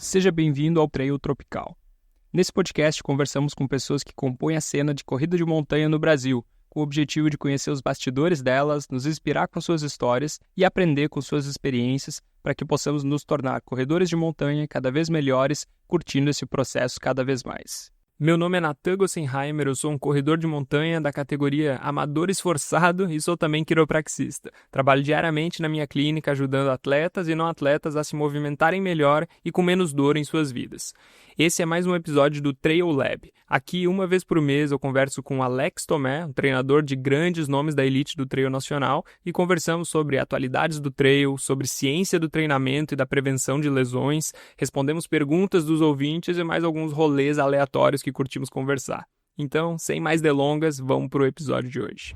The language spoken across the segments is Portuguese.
Seja bem-vindo ao Trail Tropical. Nesse podcast, conversamos com pessoas que compõem a cena de corrida de montanha no Brasil, com o objetivo de conhecer os bastidores delas, nos inspirar com suas histórias e aprender com suas experiências para que possamos nos tornar corredores de montanha cada vez melhores, curtindo esse processo cada vez mais. Meu nome é Nathan Gossenheimer, eu sou um corredor de montanha da categoria amador esforçado e sou também quiropraxista. Trabalho diariamente na minha clínica ajudando atletas e não atletas a se movimentarem melhor e com menos dor em suas vidas. Esse é mais um episódio do Trail Lab. Aqui, uma vez por mês, eu converso com Alex Tomé, um treinador de grandes nomes da elite do trail nacional, e conversamos sobre atualidades do trail, sobre ciência do treinamento e da prevenção de lesões, respondemos perguntas dos ouvintes e mais alguns rolês aleatórios que curtimos conversar. Então, sem mais delongas, vamos para o episódio de hoje.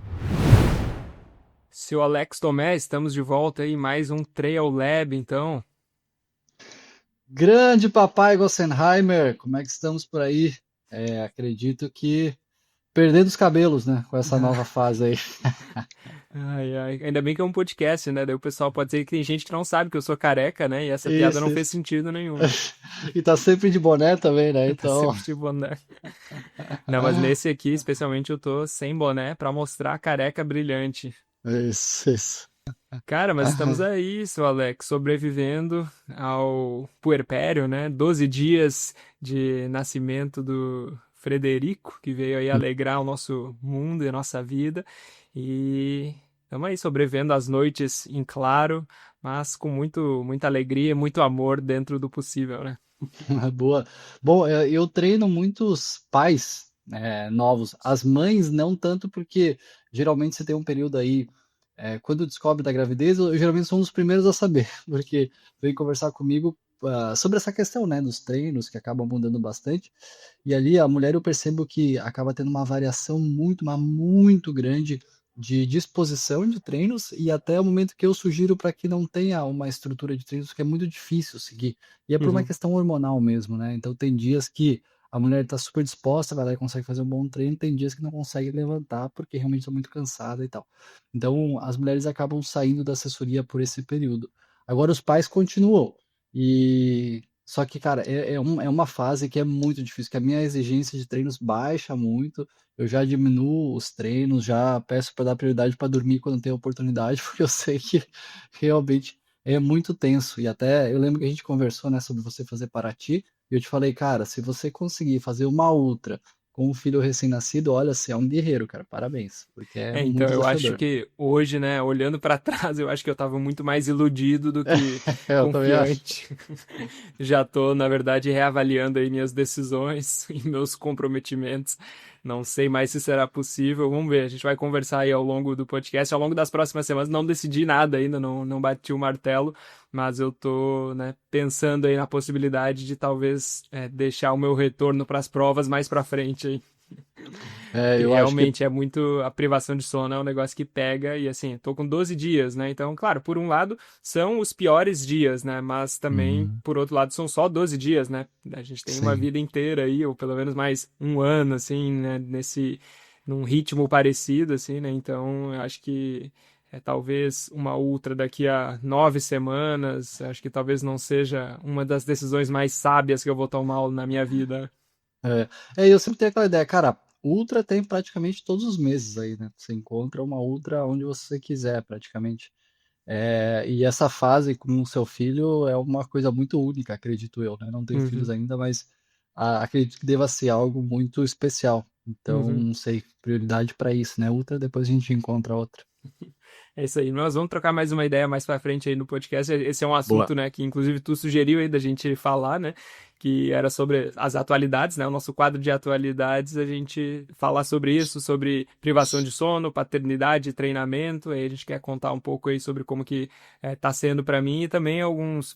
Seu Alex Tomé, estamos de volta aí, mais um Trail Lab, então. Grande papai Gossenheimer, como é que estamos por aí? Acredito que perdendo os cabelos, né, com essa nova fase aí. Ai. Ainda bem que é um podcast, né? Daí o pessoal pode dizer que tem gente que não sabe que eu sou careca, né? E essa piada não fez sentido nenhum. E tá sempre de boné também, né? Tá Então, sempre de boné. Não, mas nesse aqui, especialmente, eu tô sem boné pra mostrar a careca brilhante. isso. Cara, mas estamos aí, seu Alex, sobrevivendo ao puerpério, né? 12 dias de nascimento do Frederico, que veio aí alegrar o nosso mundo e a nossa vida. E estamos aí sobrevivendo às noites em claro, mas com muita alegria e muito amor dentro do possível, né? Boa. Bom, eu treino muitos pais, novos. As mães não tanto, porque geralmente você tem um período aí, quando descobre da gravidez, eu geralmente sou um dos primeiros a saber, porque vem conversar comigo sobre essa questão, né, dos treinos, que acabam mudando bastante. E ali a mulher eu percebo que acaba tendo uma variação muito, mas muito grande de disposição de treinos e até o momento que eu sugiro para que não tenha uma estrutura de treinos que é muito difícil seguir. E é por uma Uhum. questão hormonal mesmo, né? Então tem dias que a mulher está super disposta, vai lá e consegue fazer um bom treino, tem dias que não consegue levantar porque realmente está muito cansada e tal. Então as mulheres acabam saindo da assessoria por esse período. Agora os pais continuam. E só que, cara, é uma fase que é muito difícil, que a minha exigência de treinos baixa muito. Eu já diminuo os treinos, já peço para dar prioridade para dormir quando tem oportunidade, porque eu sei que realmente é muito tenso. E até eu lembro que a gente conversou, né, sobre você fazer Paraty, e eu te falei, cara, se você conseguir fazer uma ultra com um filho recém-nascido, olha, você é um guerreiro, cara, parabéns, porque é Então, muito eu acho desafiador. que hoje, né, olhando pra trás, eu acho que eu tava muito mais iludido do que Eu também acho. confiante. Já tô, na verdade, reavaliando aí minhas decisões e meus comprometimentos. Não sei mais se será possível. Vamos ver, a gente vai conversar aí ao longo do podcast, ao longo das próximas semanas. Não decidi nada ainda, não bati o martelo, mas eu tô, né, pensando aí na possibilidade de talvez deixar o meu retorno para as provas mais pra frente aí. Que Eu acho que realmente é muito. A privação de sono é um negócio que pega, e assim, tô com 12 dias, né? Então, claro, por um lado, são os piores dias, né? Mas também, Hum, por outro lado, são só 12 dias, né? A gente tem uma sim. vida inteira aí, ou pelo menos mais um ano, assim, né? Num ritmo parecido, assim, né? Então, eu acho que talvez uma ultra daqui a 9 semanas, acho que talvez não seja uma das decisões mais sábias que eu vou tomar na minha vida. Eu sempre tenho aquela ideia, cara, ultra tem praticamente todos os meses aí, né? Você encontra uma ultra onde você quiser, praticamente. E essa fase com o seu filho é uma coisa muito única, acredito eu, né? Não tenho filhos Uhum, ainda, mas acredito que deva ser algo muito especial. Então, uhum. não sei, prioridade para isso, né? Ultra, depois a gente encontra outra. É isso aí. Nós vamos trocar mais uma ideia mais pra frente aí no podcast. Esse é um Boa. assunto, né, que inclusive tu sugeriu aí da gente falar, né, que era sobre as atualidades, né, o nosso quadro de atualidades, a gente falar sobre isso, sobre privação de sono, paternidade, treinamento. Aí a gente quer contar um pouco aí sobre como que tá sendo pra mim e também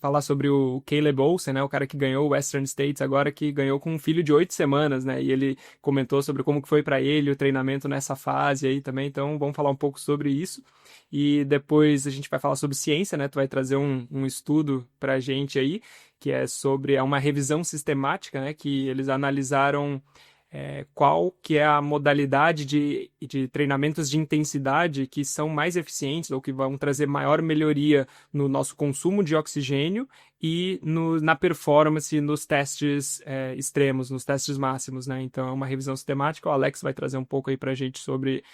falar sobre o Caleb Olsen, né, o cara que ganhou o Western States agora, que ganhou com um filho de 8 semanas, né, e ele comentou sobre como que foi pra ele o treinamento nessa fase aí também. Então vamos falar um pouco sobre isso. E depois a gente vai falar sobre ciência, né? Tu vai trazer um estudo pra gente aí, que é sobre uma revisão sistemática, né? Que eles analisaram qual que é a modalidade de treinamentos de intensidade que são mais eficientes ou que vão trazer maior melhoria no nosso consumo de oxigênio e na performance, nos testes extremos, nos testes máximos, né? Então é uma revisão sistemática. O Alex vai trazer um pouco aí pra gente sobre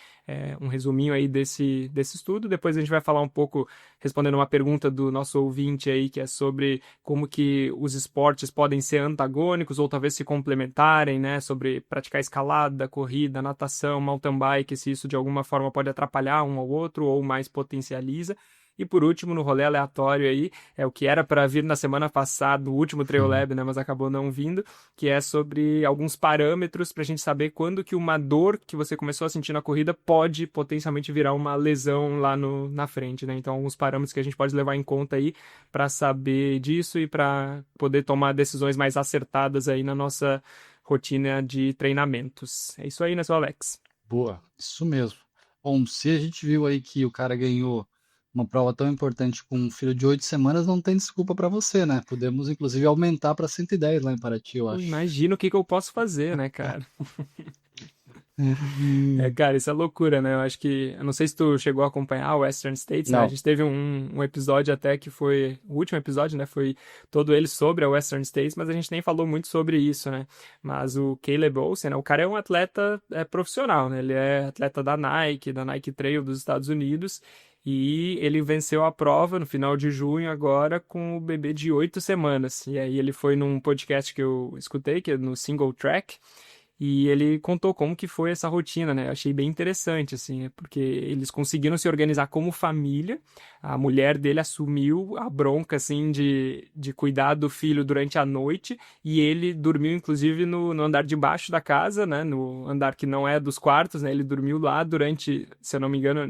um resuminho aí desse estudo. Depois a gente vai falar um pouco, respondendo uma pergunta do nosso ouvinte aí, que é sobre como que os esportes podem ser antagônicos ou talvez se complementarem, né? Sobre praticar escalada, corrida, natação, mountain bike, se isso de alguma forma pode atrapalhar um ao outro ou mais potencializa. E por último, no rolê aleatório aí, é o que era para vir na semana passada, o último Trail Uhum. Lab, né, mas acabou não vindo, que é sobre alguns parâmetros para a gente saber quando que uma dor que você começou a sentir na corrida pode potencialmente virar uma lesão lá na frente, né? Então, alguns parâmetros que a gente pode levar em conta aí para saber disso e para poder tomar decisões mais acertadas aí na nossa rotina de treinamentos. É isso aí, né, seu Alex? Boa, isso mesmo. Bom, se a gente viu aí que o cara ganhou uma prova tão importante com um filho de 8 semanas, não tem desculpa para você, né? Podemos, inclusive, aumentar para 110 lá em Paraty, eu Pô, acho. imagina o que que eu posso fazer, né, cara? Hum. Cara, isso é loucura, né? Eu acho que. Eu não sei se tu chegou a acompanhar o Western States, né? A Não. gente teve um episódio até que foi. O último episódio, né? Foi todo ele sobre a Western States, mas a gente nem falou muito sobre isso, né? Mas o Caleb Olsen, né? O cara é um atleta profissional, né? Ele é atleta da Nike Trail dos Estados Unidos. E ele venceu a prova no final de junho agora com o bebê de 8 semanas. E aí ele foi num podcast que eu escutei, que é no Single Track. E ele contou como que foi essa rotina, né? Eu achei bem interessante, assim, porque eles conseguiram se organizar como família. A mulher dele assumiu a bronca, assim, de cuidar do filho durante a noite. E ele dormiu, inclusive, no andar de baixo da casa, né? No andar que não é dos quartos, né? Ele dormiu lá durante, se eu não me engano,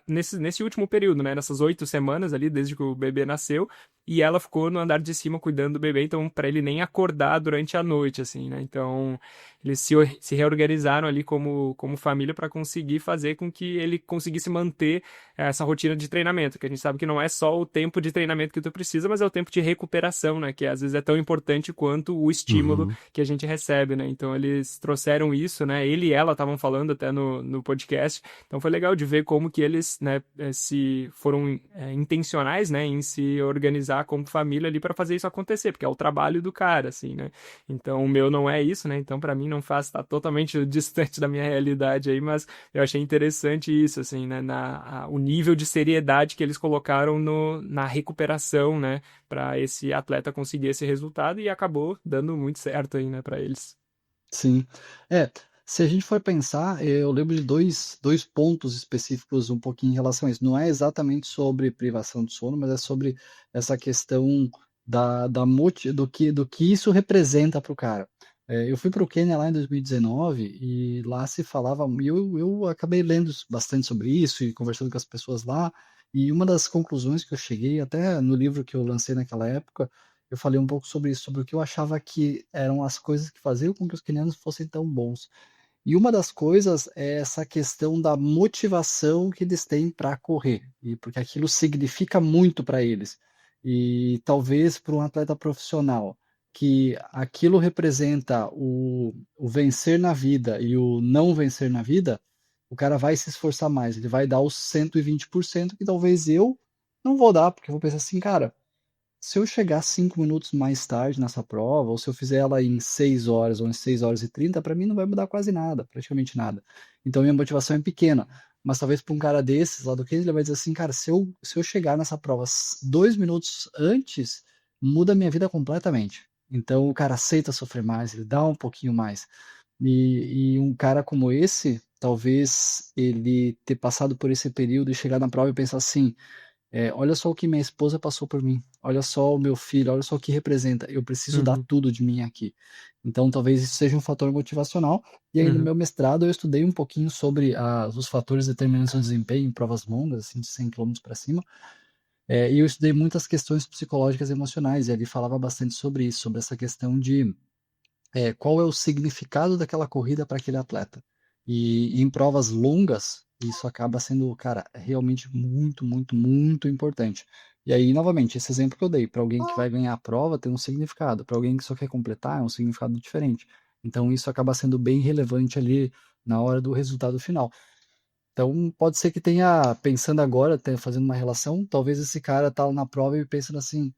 nesse último período, né? Nessas 8 semanas ali, desde que o bebê nasceu. E ela ficou no andar de cima cuidando do bebê, então, para ele nem acordar durante a noite, assim, né? Então eles se reorganizaram ali como família para conseguir fazer com que ele conseguisse manter essa rotina de treinamento, que a gente sabe que não é só o tempo de treinamento que tu precisa, mas é o tempo de recuperação, né? Que às vezes é tão importante quanto o estímulo Uhum. que a gente recebe, né? Então eles trouxeram isso, né? Ele e ela estavam falando até no podcast, então foi legal de ver como que eles, né, se foram intencionais, né, em se organizar como família ali para fazer isso acontecer, porque é o trabalho do cara, assim, né? Então o meu não é isso, né? Então para mim não faz, tá totalmente distante da minha realidade aí, mas eu achei interessante isso, assim, né? O nível de seriedade que eles colocaram na recuperação, né? Para esse atleta conseguir esse resultado e acabou dando muito certo aí, né, para eles. Sim. É, se a gente for pensar, eu lembro de dois pontos específicos um pouquinho em relação a isso. Não é exatamente sobre privação de sono, mas é sobre essa questão do que isso representa para o cara. Eu fui para o Quênia lá em 2019 e lá se falava, e eu acabei lendo bastante sobre isso e conversando com as pessoas lá, e uma das conclusões que eu cheguei, até no livro que eu lancei naquela época, eu falei um pouco sobre isso, sobre o que eu achava que eram as coisas que faziam com que os quenianos fossem tão bons. E uma das coisas é essa questão da motivação que eles têm para correr, e porque aquilo significa muito para eles. E talvez para um atleta profissional, que aquilo representa o vencer na vida e o não vencer na vida, o cara vai se esforçar mais, ele vai dar os 120% que talvez eu não vou dar, porque eu vou pensar assim, cara, se eu chegar 5 minutos mais tarde nessa prova, ou se eu fizer ela em 6 horas ou em 6 horas e 30, para mim não vai mudar quase nada, praticamente nada. Então minha motivação é pequena. Mas talvez para um cara desses, lá do Keynes, ele vai dizer assim, cara, se eu chegar nessa prova 2 minutos antes, muda a minha vida completamente. Então o cara aceita sofrer mais, ele dá um pouquinho mais. E um cara como esse, talvez ele ter passado por esse período e chegar na prova e pensar assim, olha só o que minha esposa passou por mim, olha só o meu filho, olha só o que representa, eu preciso dar Uhum, tudo de mim aqui. Então, talvez isso seja um fator motivacional. E aí, no uhum, meu mestrado, eu estudei um pouquinho sobre os fatores determinantes do desempenho em provas longas, assim, de 100 quilômetros para cima. E eu estudei muitas questões psicológicas e emocionais, e ele falava bastante sobre isso, sobre essa questão de qual é o significado daquela corrida para aquele atleta. E em provas longas, isso acaba sendo, cara, realmente muito, muito, muito importante. E aí, novamente, esse exemplo que eu dei, para alguém que vai ganhar a prova, tem um significado, para alguém que só quer completar, é um significado diferente. Então, isso acaba sendo bem relevante ali na hora do resultado final. Então, pode ser que tenha, pensando agora, fazendo uma relação, talvez esse cara tá na prova e pensando assim,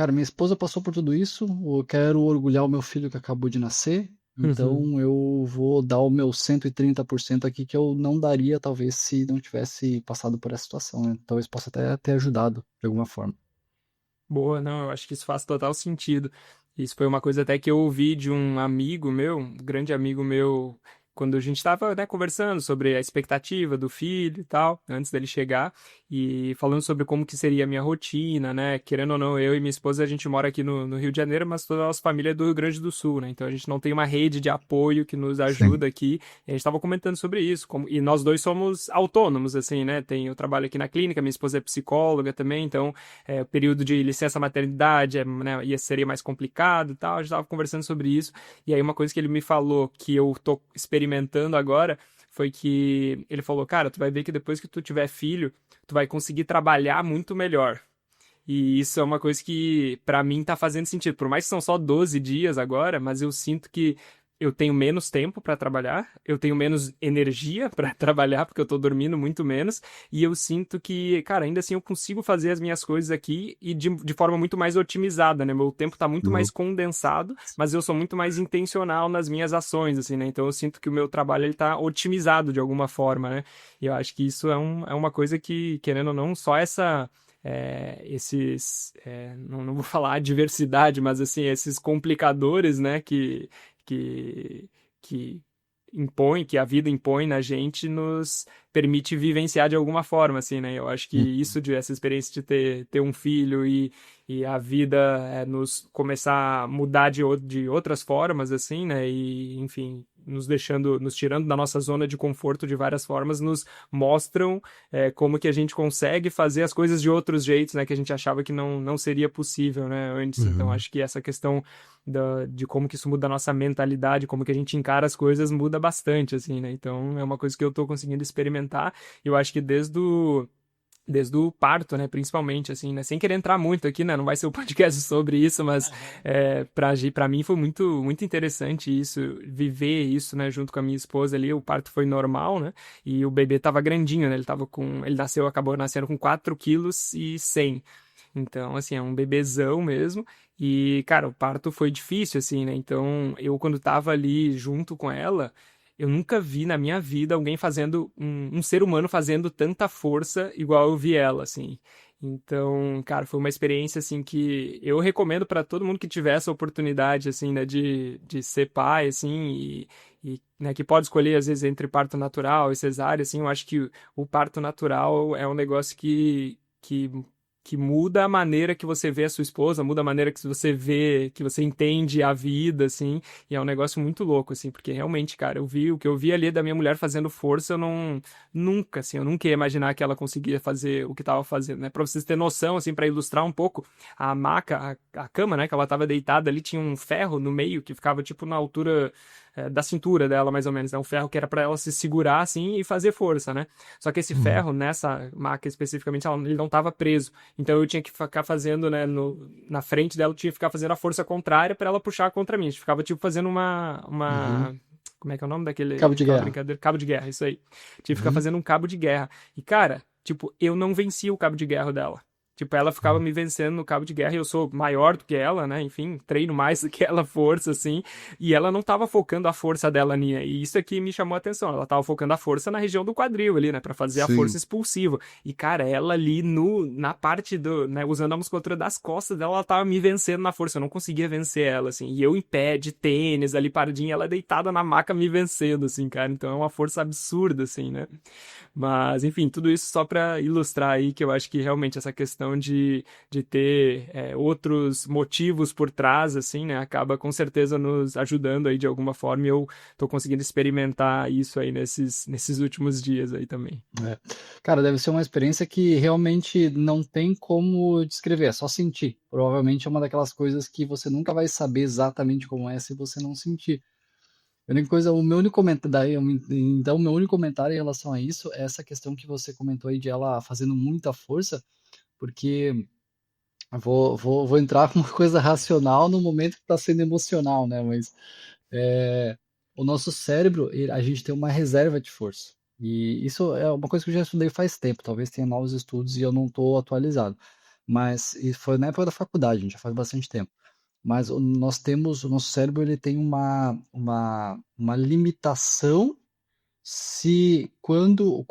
Cara, minha esposa passou por tudo isso, eu quero orgulhar o meu filho que acabou de nascer, Uhum. então eu vou dar o meu 130% aqui que eu não daria, talvez, se não tivesse passado por essa situação, né? Talvez possa até ter ajudado de alguma forma. Boa, não, eu acho que isso faz total sentido. Isso foi uma coisa até que eu ouvi de um amigo meu, um grande amigo meu, quando a gente estava, né, conversando sobre a expectativa do filho e tal, antes dele chegar, e falando sobre como que seria a minha rotina, né, querendo ou não, eu e minha esposa, a gente mora aqui no Rio de Janeiro, mas toda a nossa família é do Rio Grande do Sul, né, então a gente não tem uma rede de apoio que nos Sim. ajuda aqui, e a gente estava comentando sobre isso, e nós dois somos autônomos, assim, né, eu trabalho aqui na clínica, minha esposa é psicóloga também, então o período de licença maternidade né, seria mais complicado e tal. A gente estava conversando sobre isso. E aí, uma coisa que ele me falou que eu tô experimentando agora foi que ele falou: Cara, tu vai ver que depois que tu tiver filho, tu vai conseguir trabalhar muito melhor. E isso é uma coisa que, pra mim, tá fazendo sentido. Por mais que são só 12 dias agora, mas eu sinto que eu tenho menos tempo pra trabalhar, eu tenho menos energia pra trabalhar, porque eu tô dormindo muito menos, e eu sinto que, cara, ainda assim eu consigo fazer as minhas coisas aqui e de forma muito mais otimizada, né? Meu tempo tá muito mais Uhum. condensado, mas eu sou muito mais intencional nas minhas ações, assim, né? Então eu sinto que o meu trabalho ele tá otimizado de alguma forma, né? E eu acho que isso é uma coisa que, querendo ou não, só não vou falar diversidade, mas assim, esses complicadores, né, que, que que a vida impõe na gente, nos permite vivenciar de alguma forma, assim, né? Eu acho que essa experiência de ter um filho e a vida nos começar a mudar de outras formas, assim, né? E, enfim, nos tirando da nossa zona de conforto de várias formas, nos mostram como que a gente consegue fazer as coisas de outros jeitos, né? Que a gente achava que não seria possível, né? Antes. Então, Uhum. acho que essa questão de como que isso muda a nossa mentalidade, como que a gente encara as coisas, muda bastante, assim, né? Então, é uma coisa que eu tô conseguindo experimentar. Eu acho que desde o parto, né, principalmente, assim, né, sem querer entrar muito aqui, né, não vai ser um podcast sobre isso, mas para mim foi muito, muito interessante isso, viver isso, né, junto com a minha esposa ali, o parto foi normal, né, e o bebê tava grandinho, né, acabou nascendo com 4,1 kg. Então, assim, é um bebezão mesmo. E, cara, o parto foi difícil, assim, né? Então, eu, quando tava ali junto com ela, eu nunca vi na minha vida alguém fazendo, um ser humano fazendo tanta força igual eu vi ela, assim. Então, cara, foi uma experiência, assim, que eu recomendo pra todo mundo que tiver essa oportunidade, assim, né, de ser pai, assim, né, que pode escolher, às vezes, entre parto natural e cesárea, assim, eu acho que o parto natural é um negócio que muda a maneira que você vê a sua esposa, muda a maneira que você vê, que você entende a vida, assim, e é um negócio muito louco, assim, porque realmente, cara, o que eu vi ali da minha mulher fazendo força, eu nunca ia imaginar que ela conseguia fazer o que tava fazendo, né? Pra vocês terem noção, assim, pra ilustrar um pouco, a maca, a cama, né, que ela tava deitada ali, tinha um ferro no meio que ficava, tipo, na altura da cintura dela, mais ou menos, né? Um ferro que era pra ela se segurar, assim, e fazer força, né? Só que esse Uhum. ferro, nessa maca especificamente, ele não tava preso. Então eu tinha que ficar fazendo, né, na frente dela, eu tinha que ficar fazendo a força contrária para ela puxar contra mim. A gente ficava, tipo, fazendo Uhum. como é que é o nome Cabo de daquela guerra. brincadeira? Cabo de guerra, isso aí. Tinha que ficar Uhum. fazendo um cabo de guerra. E, cara, tipo, eu não venci o cabo de guerra dela. Tipo, ela ficava Uhum. me vencendo no cabo de guerra e eu sou maior do que ela, né? Enfim, treino mais do que ela, força, assim. E ela não tava focando a força dela ali, né? E isso aqui me chamou a atenção. Ela tava focando a força na região do quadril ali, né? Pra fazer a força Sim. expulsiva. E, cara, ela ali na parte né, usando a musculatura das costas dela, ela tava me vencendo na força. Eu não conseguia vencer ela, assim. E eu em pé, de tênis, ali paradinha, ela deitada na maca me vencendo, assim, cara. Então é uma força absurda, assim, né? Mas, enfim, tudo isso só para ilustrar aí que eu acho que realmente essa questão de ter outros motivos por trás, assim, né, acaba com certeza nos ajudando aí de alguma forma e eu tô conseguindo experimentar isso aí nesses últimos dias aí também. É. Cara, deve ser uma experiência que realmente não tem como descrever, é só sentir. Provavelmente é uma daquelas coisas que você nunca vai saber exatamente como é se você não sentir. A única coisa, o meu único comentário, então, o meu único comentário em relação a isso é essa questão que você comentou aí de ela fazendo muita força, porque vou entrar com uma coisa racional no momento que está sendo emocional, né? Mas é, o nosso cérebro, a gente tem uma reserva de força. E isso é uma coisa que eu já estudei faz tempo, talvez tenha novos estudos e eu não estou atualizado. Mas e foi na época da faculdade, a gente já faz bastante tempo. Mas o nosso cérebro ele tem uma limitação se quando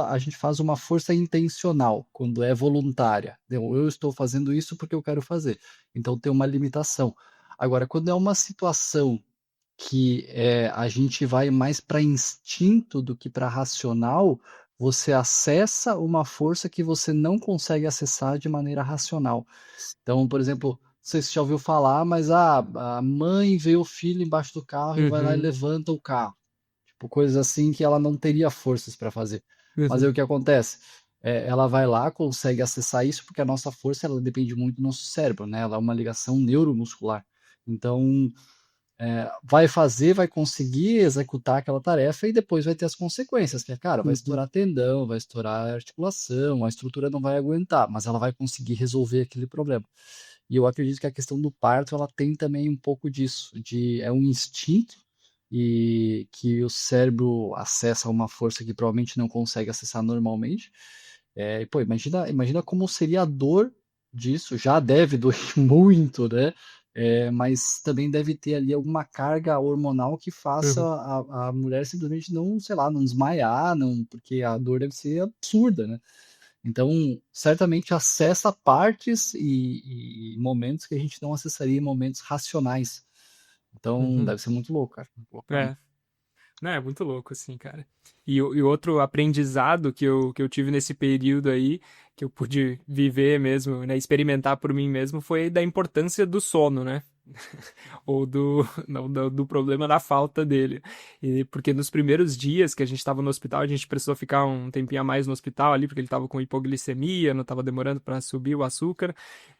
a gente faz uma força intencional, quando é voluntária. Eu estou fazendo isso porque eu quero fazer. Então tem uma limitação. Agora, quando é uma situação que a gente vai mais para instinto do que para racional, você acessa uma força que você não consegue acessar de maneira racional. Então, por exemplo, não sei se você já ouviu falar, mas a mãe vê o filho embaixo do carro e vai lá e Uhum, levanta o carro. Tipo, coisas assim que ela não teria forças para fazer. Mas aí uhum, o que acontece? Ela vai lá, consegue acessar isso, porque a nossa força ela depende muito do nosso cérebro, né? Ela é uma ligação neuromuscular. Então, vai fazer, vai conseguir executar aquela tarefa e depois vai ter as consequências, que é, cara, vai uhum, estourar tendão, vai estourar articulação, a estrutura não vai aguentar, mas ela vai conseguir resolver aquele problema. E eu acredito que a questão do parto, ela tem também um pouco disso, é um instinto e que o cérebro acessa uma força que provavelmente não consegue acessar normalmente. E, pô, imagina como seria a dor disso, já deve doer muito, né? Mas também deve ter ali alguma carga hormonal que faça uhum. a mulher simplesmente não, sei lá, não desmaiar, não, porque a dor deve ser absurda, né? Então, certamente acessa partes e momentos que a gente não acessaria em momentos racionais. Então, Uhum. deve ser muito louco, cara. Muito louco mesmo. É. Não, é muito louco, assim, cara. E outro aprendizado que eu tive nesse período aí, que eu pude viver mesmo, né, experimentar por mim mesmo, foi da importância do sono, né? Ou não, do problema da falta dele. E porque nos primeiros dias que a gente estava no hospital, a gente precisou ficar um tempinho a mais no hospital ali, porque ele estava com hipoglicemia, não estava demorando para subir o açúcar.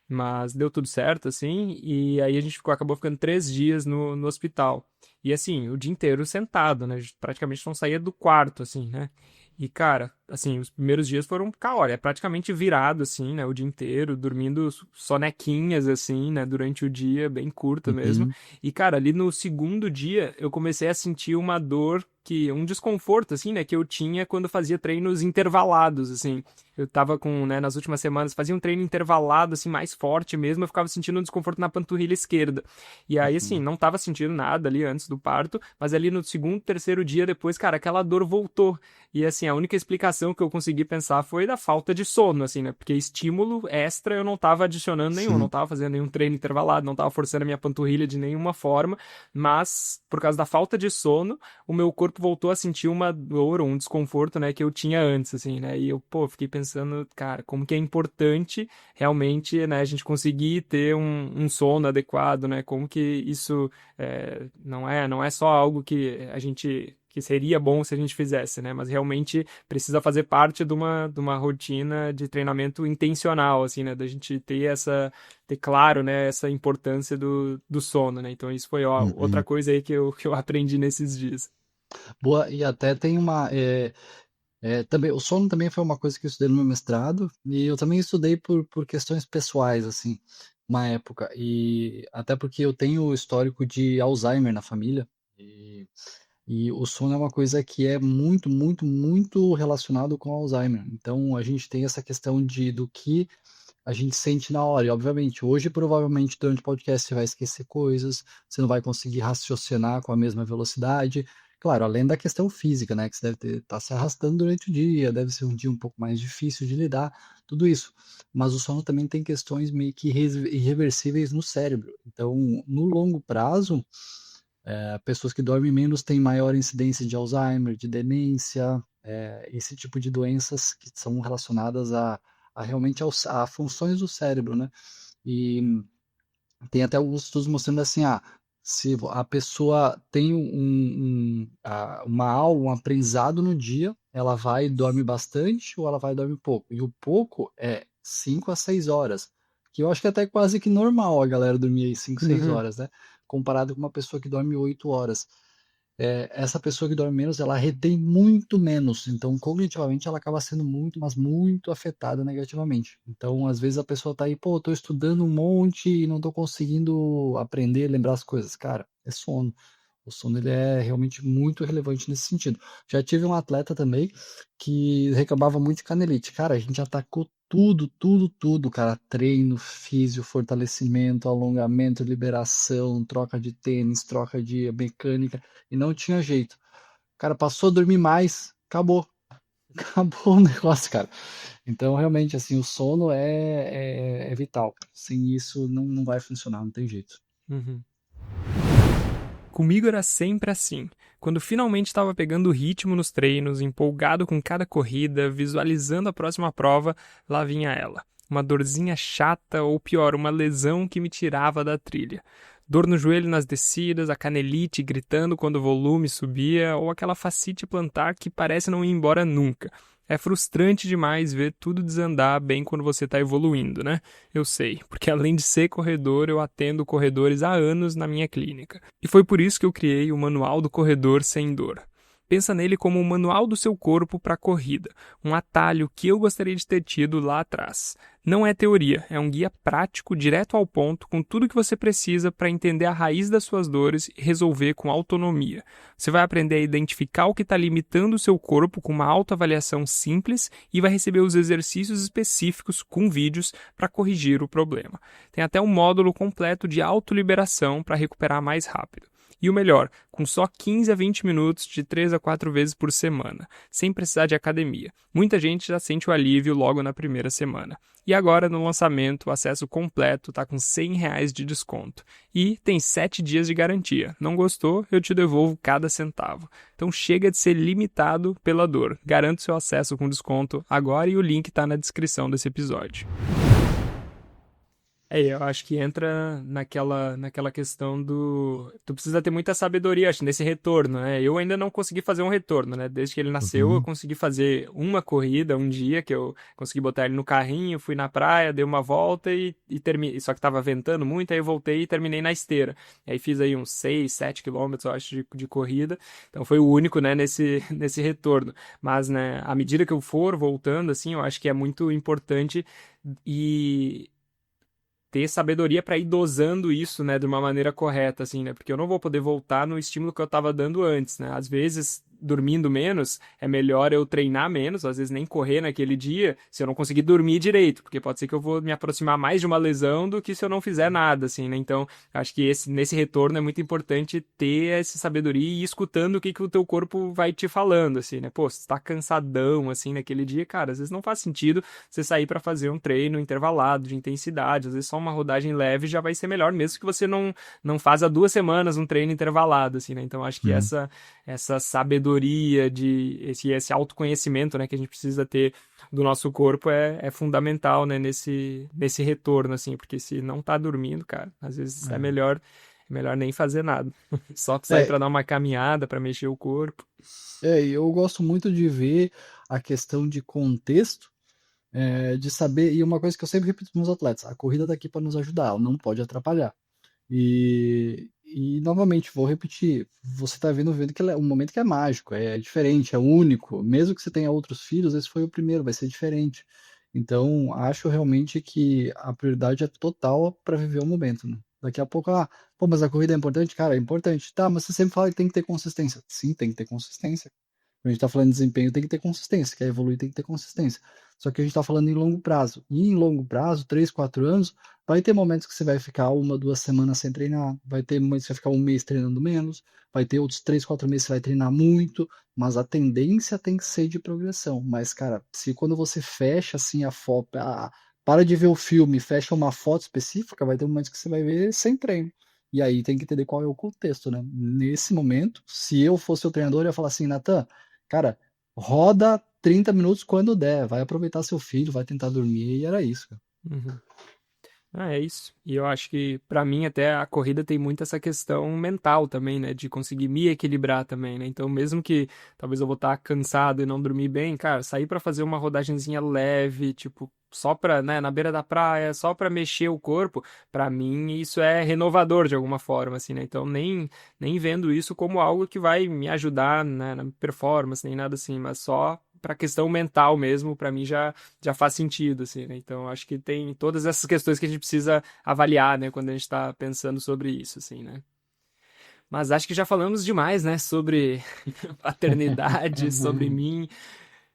Mas deu tudo certo, assim, e aí a gente acabou ficando 3 dias no hospital. E assim, o dia inteiro sentado, né? A gente praticamente não saía do quarto, assim, né? E, cara, assim, os primeiros dias foram caótico, é praticamente virado, assim, né? O dia inteiro, dormindo sonequinhas, assim, né? Durante o dia, bem curta mesmo. Uhum, E, cara, ali no segundo dia, eu comecei a sentir uma dor um desconforto, assim, né? Que eu tinha quando fazia treinos intervalados, assim. Eu tava com, né, nas últimas semanas, fazia um treino intervalado, assim, mais forte mesmo, eu ficava sentindo um desconforto na panturrilha esquerda. E aí, assim, uhum, não tava sentindo nada ali antes do parto, mas ali no segundo, terceiro dia depois, cara, aquela dor voltou. E assim, a única explicação que eu consegui pensar foi da falta de sono, assim, né? Porque estímulo extra eu não tava adicionando nenhum, não sim. tava fazendo nenhum treino intervalado, não tava forçando a minha panturrilha de nenhuma forma, mas por causa da falta de sono, o meu corpo voltou a sentir uma dor ou um desconforto, né, que eu tinha antes, assim, né? E eu, pô, fiquei pensando, cara, como que é importante realmente, né, a gente conseguir ter um sono adequado, né? Como que isso não é só algo que a gente que seria bom se a gente fizesse, né? Mas realmente precisa fazer parte de uma rotina de treinamento intencional, assim, né? Da gente ter claro, né, essa importância do sono, né? Então isso foi ó, outra Uhum. coisa aí que eu aprendi nesses dias. Boa, e até tem também, o sono também foi uma coisa que eu estudei no meu mestrado, e eu também estudei por questões pessoais, assim, uma época, e até porque eu tenho histórico de Alzheimer na família, e o sono é uma coisa que é muito, muito, muito relacionado com Alzheimer. Então, a gente tem essa questão do que a gente sente na hora. E, obviamente, hoje, provavelmente, durante o podcast, você vai esquecer coisas, você não vai conseguir raciocinar com a mesma velocidade. Claro, além da questão física, né? Que você deve estar se arrastando durante o dia, deve ser um dia um pouco mais difícil de lidar, tudo isso. Mas o sono também tem questões meio que irreversíveis no cérebro. Então, no longo prazo, pessoas que dormem menos têm maior incidência de Alzheimer, de demência, esse tipo de doenças que são relacionadas a realmente a funções do cérebro, né? E tem até alguns estudos mostrando assim, se a pessoa tem uma aula, um aprendizado no dia, ela vai e dorme bastante ou ela vai e dorme pouco. E o pouco é 5 a 6 horas, que eu acho que é até quase que normal a galera dormir aí 5, 6 Uhum. horas, né? Comparado com uma pessoa que dorme 8 horas. Essa pessoa que dorme menos, ela retém muito menos. Então, cognitivamente, ela acaba sendo muito, mas muito afetada negativamente. Então, às vezes a pessoa tá aí, pô, eu tô estudando um monte e não tô conseguindo aprender, lembrar as coisas. Cara, é sono. O sono ele é realmente muito relevante nesse sentido. Já tive um atleta também que reclamava muito de canelite. Cara, a gente atacou tudo, tudo, tudo, cara. Treino, físio, fortalecimento, alongamento, liberação, troca de tênis, troca de mecânica, e não tinha jeito. O cara passou a dormir mais, acabou. Acabou o negócio, cara. Então, realmente, assim, o sono é vital. Sem isso, não vai funcionar, não tem jeito. Uhum. Comigo era sempre assim. Quando finalmente estava pegando o ritmo nos treinos, empolgado com cada corrida, visualizando a próxima prova, lá vinha ela. Uma dorzinha chata ou pior, uma lesão que me tirava da trilha. Dor no joelho nas descidas, a canelite gritando quando o volume subia, ou aquela fascite plantar que parece não ir embora nunca. É frustrante demais ver tudo desandar bem quando você está evoluindo, né? Eu sei, porque além de ser corredor, eu atendo corredores há anos na minha clínica. E foi por isso que eu criei o Manual do Corredor Sem Dor. Pensa nele como um manual do seu corpo para a corrida, um atalho que eu gostaria de ter tido lá atrás. Não é teoria, é um guia prático, direto ao ponto, com tudo que você precisa para entender a raiz das suas dores e resolver com autonomia. Você vai aprender a identificar o que está limitando o seu corpo com uma autoavaliação simples e vai receber os exercícios específicos com vídeos para corrigir o problema. Tem até um módulo completo de autoliberação para recuperar mais rápido. E o melhor, com só 15 a 20 minutos de 3 a 4 vezes por semana, sem precisar de academia. Muita gente já sente o alívio logo na primeira semana. E agora, no lançamento, o acesso completo está com R$100 de desconto. E tem 7 dias de garantia. Não gostou? Eu te devolvo cada centavo. Então chega de ser limitado pela dor. Garanto seu acesso com desconto agora e o link está na descrição desse episódio. Eu acho que entra naquela questão do... Tu precisa ter muita sabedoria, acho, nesse retorno, né? Eu ainda não consegui fazer um retorno, né? Desde que ele nasceu, eu Uhum. consegui fazer uma corrida, um dia, que eu consegui botar ele no carrinho, fui na praia, dei uma volta e terminei. Só que tava ventando muito, aí eu voltei e terminei na esteira. Aí fiz aí uns 6, 7 quilômetros, eu acho, de corrida. Então foi o único, né, nesse retorno. Mas, né, à medida que eu for voltando, assim, eu acho que é muito importante e ter sabedoria para ir dosando isso, né, de uma maneira correta, assim, né? Porque eu não vou poder voltar no estímulo que eu estava dando antes, né? Às vezes, dormindo menos, é melhor eu treinar menos, às vezes nem correr naquele dia, se eu não conseguir dormir direito, porque pode ser que eu vou me aproximar mais de uma lesão do que se eu não fizer nada, assim, né? Então, acho que nesse retorno é muito importante ter essa sabedoria e ir escutando o que o teu corpo vai te falando, assim, né? Pô, você tá cansadão, assim, naquele dia, cara, às vezes não faz sentido você sair para fazer um treino intervalado de intensidade, às vezes só uma rodagem leve já vai ser melhor, mesmo que você não faz há 2 semanas um treino intervalado, assim, né? Então acho que Uhum. essa sabedoria esse autoconhecimento, né, que a gente precisa ter do nosso corpo é fundamental, né, nesse retorno, assim, porque se não tá dormindo, cara, às vezes é melhor nem fazer nada. Só sair É, para dar uma caminhada, para mexer o corpo. e eu gosto muito de ver a questão de contexto, de saber, e uma coisa que eu sempre repito para meus atletas, a corrida está aqui para nos ajudar, ela não pode atrapalhar. E novamente, vou repetir, você está vendo que é um momento que é mágico, é diferente, é único. Mesmo que você tenha outros filhos, esse foi o primeiro, vai ser diferente. Então, acho realmente que a prioridade é total para viver o momento, né? Daqui a pouco, pô, mas a corrida é importante? Cara, é importante. Tá, mas você sempre fala que tem que ter consistência. Sim, tem que ter consistência. Quando a gente está falando de desempenho, tem que ter consistência. Quer evoluir, tem que ter consistência. Só que a gente está falando em longo prazo. E em longo prazo, 3, 4 anos, vai ter momentos que você vai ficar 1, 2 semanas sem treinar, vai ter momentos que você vai ficar um mês treinando menos, vai ter outros 3, 4 meses que você vai treinar muito, mas a tendência tem que ser de progressão. Mas, cara, se quando você fecha assim a foto, para de ver o filme, fecha uma foto específica, vai ter momentos que você vai ver sem treino. E aí tem que entender qual é o contexto, né? Nesse momento, se eu fosse o treinador, eu ia falar assim, Natan, cara, roda 30 minutos quando der, vai aproveitar seu filho, vai tentar dormir, e era isso, cara. Uhum. É isso. E eu acho que, pra mim, até a corrida tem muito essa questão mental também, né? De conseguir me equilibrar também, né? Então, mesmo que talvez eu vou estar cansado e não dormir bem, cara, sair pra fazer uma rodagenzinha leve, tipo, só pra, né, na beira da praia, só pra mexer o corpo, pra mim isso é renovador de alguma forma, assim, né? Então, nem vendo isso como algo que vai me ajudar, né, na performance, nem nada assim, mas só pra questão mental mesmo, pra mim já faz sentido, assim, né? Então, acho que tem todas essas questões que a gente precisa avaliar, né, quando a gente tá pensando sobre isso, assim, né? Mas acho que já falamos demais, né, sobre paternidade, sobre mim.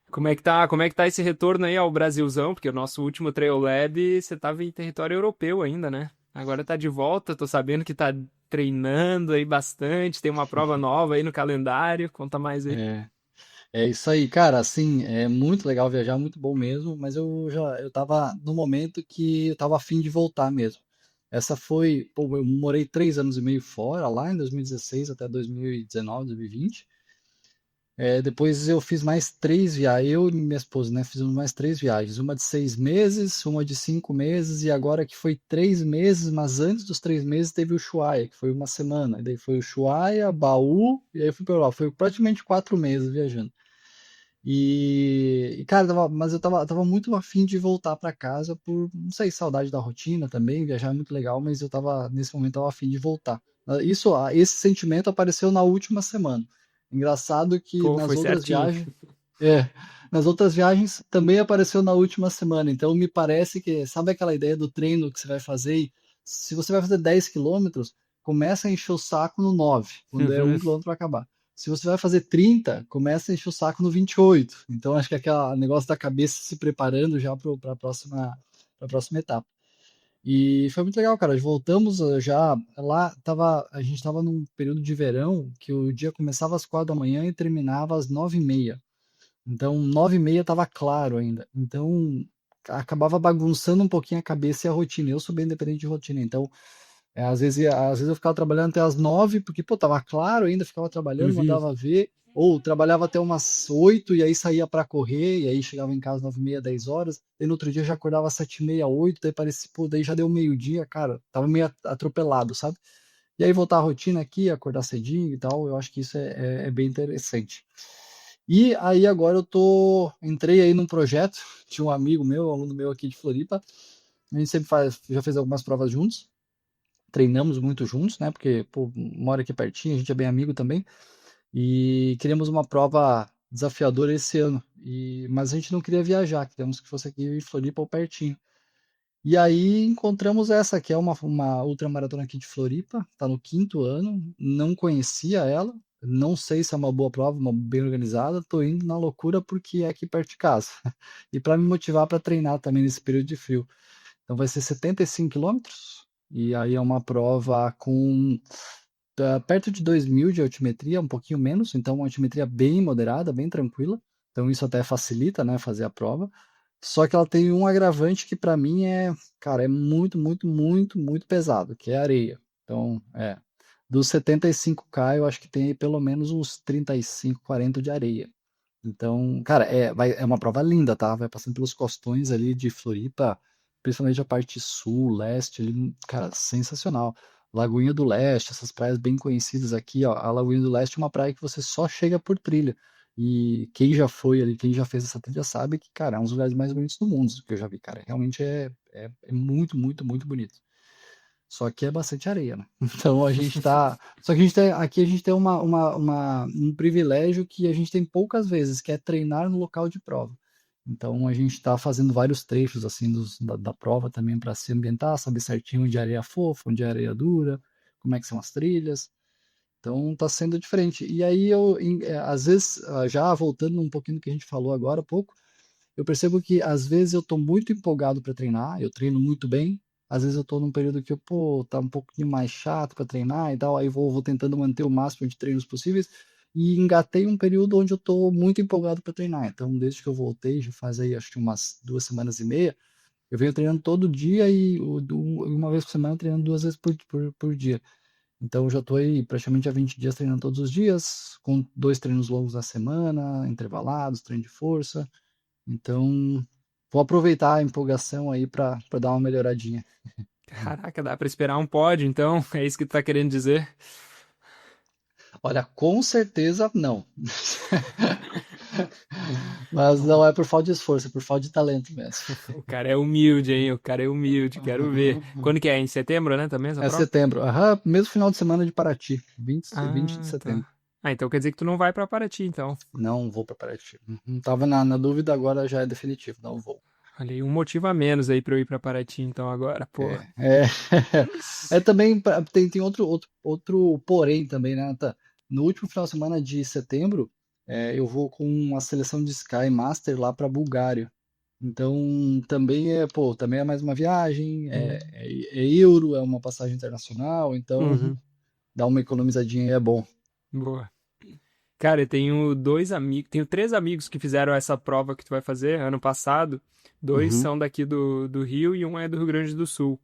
Como é que tá esse retorno aí ao Brasilzão? Porque o nosso último Trail Lab, você tava em território europeu ainda, né? Agora tá de volta, tô sabendo que tá treinando aí bastante, tem uma prova nova aí no calendário. Conta mais aí. É, é isso aí, cara. Assim, é muito legal viajar, muito bom mesmo. Mas eu tava no momento que eu tava afim de voltar mesmo. Essa foi, pô, eu morei 3 anos e meio fora, lá em 2016 até 2019, 2020. Depois eu fiz mais 3 viagens, eu e minha esposa, né? Fizemos mais 3 viagens, uma de 6 meses, uma de 5 meses, e agora que foi 3 meses, mas antes dos 3 meses teve o Ushuaia, que foi uma semana. E daí foi o Ushuaia, Baú, e aí eu fui pra lá. Foi praticamente 4 meses viajando. Cara, mas eu tava muito afim de voltar para casa por, não sei, saudade da rotina também. Viajar é muito legal, mas nesse momento, tava afim de voltar. Esse sentimento apareceu na última semana. Engraçado que Pô, foi certinho. é, nas outras viagens também apareceu na última semana. Então me parece que, sabe aquela ideia do treino que você vai fazer? Se você vai fazer 10 quilômetros, começa a encher o saco no 9, quando é Uhum. 1 quilômetro para acabar. Se você vai fazer 30, começa a encher o saco no 28. Então acho que é aquele negócio da cabeça se preparando já para a próxima etapa. E foi muito legal, cara. Voltamos já lá, a gente tava num período de verão que o dia começava às 4 da manhã e terminava às 9h30. Então, 9h30 estava claro ainda. Então, acabava bagunçando um pouquinho a cabeça e a rotina. Eu sou bem dependente de rotina. Então, às vezes eu ficava trabalhando até as 9, porque, pô, tava claro ainda, ficava trabalhando, Uhum. mandava ver. Ou trabalhava até umas 8 e aí saía para correr, e aí chegava em casa 9h30, 10 horas. E no outro dia já acordava às 7h30, 8, daí parecia, pô, daí já deu meio-dia, cara. Tava meio atropelado, sabe? E aí voltar à rotina aqui, acordar cedinho e tal, eu acho que isso é bem interessante. E aí agora entrei aí num projeto de um amigo meu, um aluno meu aqui de Floripa. A gente sempre já fez algumas provas juntos, treinamos muito juntos, né? Porque, pô, mora aqui pertinho, a gente é bem amigo também. E queríamos uma prova desafiadora esse ano. Mas a gente não queria viajar, queríamos que fosse aqui em Floripa ou pertinho. E aí encontramos essa, que é uma ultramaratona aqui de Floripa, tá no 5º ano, não conhecia ela, não sei se é uma boa prova, uma bem organizada, tô indo na loucura porque é aqui perto de casa. E para me motivar para treinar também nesse período de frio. Então vai ser 75 quilômetros, e aí é uma prova com perto de 2.000 de altimetria, um pouquinho menos, então uma altimetria bem moderada, bem tranquila. Então isso até facilita, né, fazer a prova. Só que ela tem um agravante que para mim cara, é muito, muito, muito, muito pesado, que é a areia. Então, dos 75 km, eu acho que tem aí pelo menos uns 35, 40 de areia. Então, cara, é uma prova linda, tá? Vai passando pelos costões ali de Floripa, principalmente a parte sul, leste, ali, cara, sensacional. Lagoinha do Leste, essas praias bem conhecidas aqui, ó. A Lagoinha do Leste é uma praia que você só chega por trilha. E quem já foi ali, quem já fez essa trilha sabe que, cara, é um dos lugares mais bonitos do mundo que eu já vi, cara. Realmente é muito, muito, muito bonito. Só que é bastante areia, né? Então a gente tá. Só que aqui a gente tem um privilégio que a gente tem poucas vezes, que é treinar no local de prova. Então a gente está fazendo vários trechos assim da prova também para se ambientar, saber certinho onde é areia fofa, onde é areia dura, como é que são as trilhas. Então tá sendo diferente. E aí às vezes, já voltando um pouquinho do que a gente falou agora há pouco, eu percebo que às vezes eu tô muito empolgado para treinar, eu treino muito bem. Às vezes eu tô num período que pô, tá um pouquinho mais chato para treinar e tal, aí vou tentando manter o máximo de treinos possíveis e engatei um período onde eu tô muito empolgado para treinar. Então, desde que eu voltei, já faz aí acho que umas 2 semanas e meia, eu venho treinando todo dia e uma vez por semana treinando 2 vezes por dia. Então, eu já tô aí praticamente há 20 dias treinando todos os dias, com 2 treinos longos na semana, intervalados, treino de força. Então, vou aproveitar a empolgação aí para dar uma melhoradinha. Caraca, dá pra esperar um pódio, então? É isso que tu tá querendo dizer? Olha, com certeza não. Mas não é por falta de esforço, é por falta de talento mesmo. O cara é humilde, hein? O cara é humilde, quero ver. Quando que é? Em setembro, né? Também essa É prova? setembro. Aham, mesmo final de semana de Paraty, 20 de Ah, setembro. tá. Ah, então quer dizer que tu não vai pra Paraty, então. Não vou para Paraty. Tava na dúvida, agora já é definitivo, não vou. Olha aí, um motivo a menos aí pra eu ir pra Paraty, então, agora, pô. É, é também tem outro porém também, né, Nathan? No último final de semana de setembro, eu vou com uma seleção de Sky Master lá para Bulgária. Então também também é mais uma viagem, é euro, é uma passagem internacional, então Uhum, dá uma economizadinha e é bom. boa. Cara, eu tenho tenho três amigos que fizeram essa prova que tu vai fazer ano passado. Dois Uhum. são daqui do Rio e um é do Rio Grande do Sul.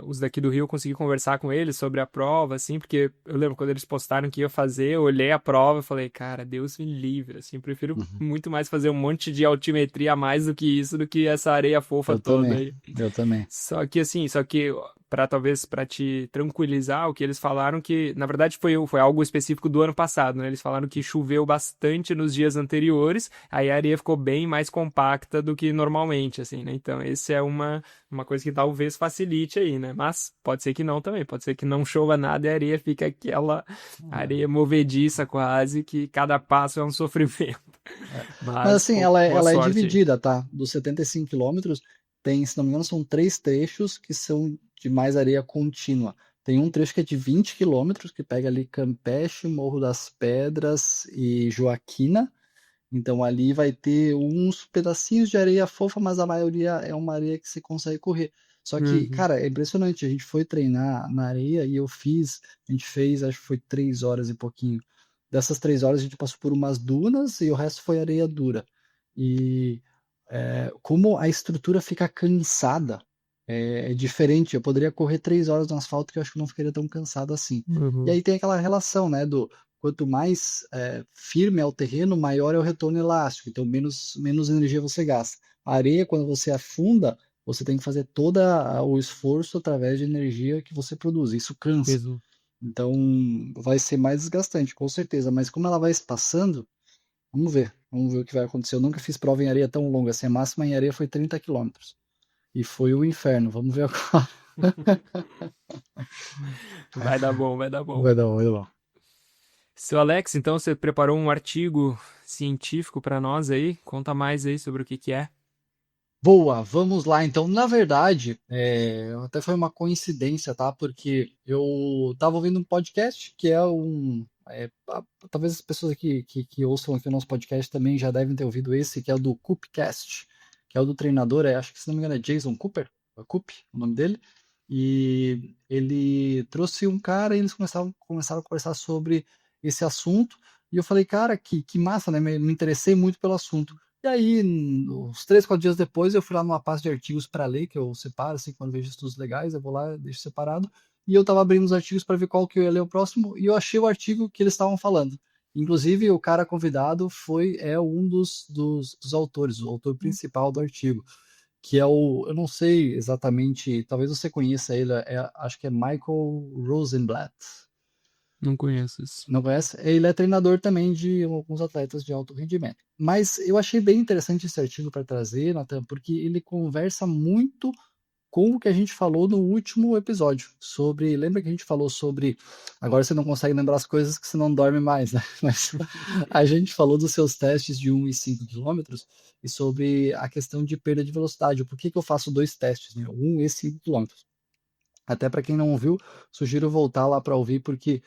Os daqui do Rio eu consegui conversar com eles sobre a prova, assim, porque eu lembro quando eles postaram que ia fazer, eu olhei a prova e falei, cara, Deus me livre, assim, prefiro Uhum. muito mais fazer um monte de altimetria a mais do que isso, do que essa areia fofa Eu toda também, aí. eu também. Só que para talvez para te tranquilizar, o que eles falaram que, na verdade, foi algo específico do ano passado, né? Eles falaram que choveu bastante nos dias anteriores, aí a areia ficou bem mais compacta do que normalmente, assim, né? Então, esse é uma coisa que talvez facilite aí, né? Mas pode ser que não também, pode ser que não chova nada e a areia fica aquela areia movediça quase, que cada passo é um sofrimento. É. Mas Mas, assim, pô, boa ela é sorte aí. dividida, tá? Dos 75 quilômetros, tem, se não me engano, são três trechos que são de mais areia contínua. Tem um trecho que é de 20 quilômetros, que pega ali Campeche, Morro das Pedras e Joaquina. Então ali vai ter uns pedacinhos de areia fofa, mas a maioria é uma areia que você consegue correr. Só que, Uhum. cara, é impressionante. A gente foi treinar na areia e a gente fez, acho que foi 3 horas e pouquinho. Dessas 3 horas a gente passou por umas dunas e o resto foi areia dura. E como a estrutura fica cansada, é diferente. Eu poderia correr 3 horas no asfalto que eu acho que eu não ficaria tão cansado assim. E Uhum. aí tem aquela relação, né, do quanto mais firme é o terreno, maior é o retorno elástico, então menos energia você gasta. A areia, quando você afunda, você tem que fazer todo o esforço através de energia que você produz. Isso cansa. Mesmo. Então, vai ser mais desgastante, com certeza. Mas como ela vai se passando, vamos ver. Vamos ver o que vai acontecer. Eu nunca fiz prova em areia tão longa. Assim, a máxima em areia foi 30 quilômetros. E foi o inferno. Vamos ver agora. Vai dar bom, vai dar bom. Vai dar, vai dar. Seu Alex, então você preparou um artigo científico para nós aí? Conta mais aí sobre o que que é. Boa, vamos lá. Então, na verdade, até foi uma coincidência, tá? Porque eu estava ouvindo um podcast que é talvez as pessoas aqui que ouçam aqui o nosso podcast também já devem ter ouvido esse, que é o do Coopcast, que é o do treinador, acho que se não me engano é Jason Cooper, é Coop, o nome dele. E ele trouxe um cara e eles começaram a conversar sobre esse assunto. E eu falei, cara, que massa, né? Me interessei muito pelo assunto. E aí, uns 3, 4 dias depois, eu fui lá numa pasta de artigos para ler, que eu separo, assim, quando vejo estudos legais, eu vou lá, deixo separado. E eu estava abrindo os artigos para ver qual que eu ia ler o próximo, e eu achei o artigo que eles estavam falando. Inclusive, o cara convidado é um dos autores, o autor principal do artigo, que é eu não sei exatamente, talvez você conheça ele, acho que é Michael Rosenblatt. Não conheço isso. Não conhece? Ele é treinador também de alguns atletas de alto rendimento. Mas eu achei bem interessante esse artigo para trazer, Nathan, porque ele conversa muito com o que a gente falou no último episódio. Lembra que a gente falou sobre. Agora você não consegue lembrar as coisas que você não dorme mais, né? Mas a gente falou dos seus testes de 1 e 5 quilômetros e sobre a questão de perda de velocidade. Por que eu faço dois testes, né? 1 e 5 quilômetros? Até para quem não ouviu, sugiro voltar lá para ouvir, porque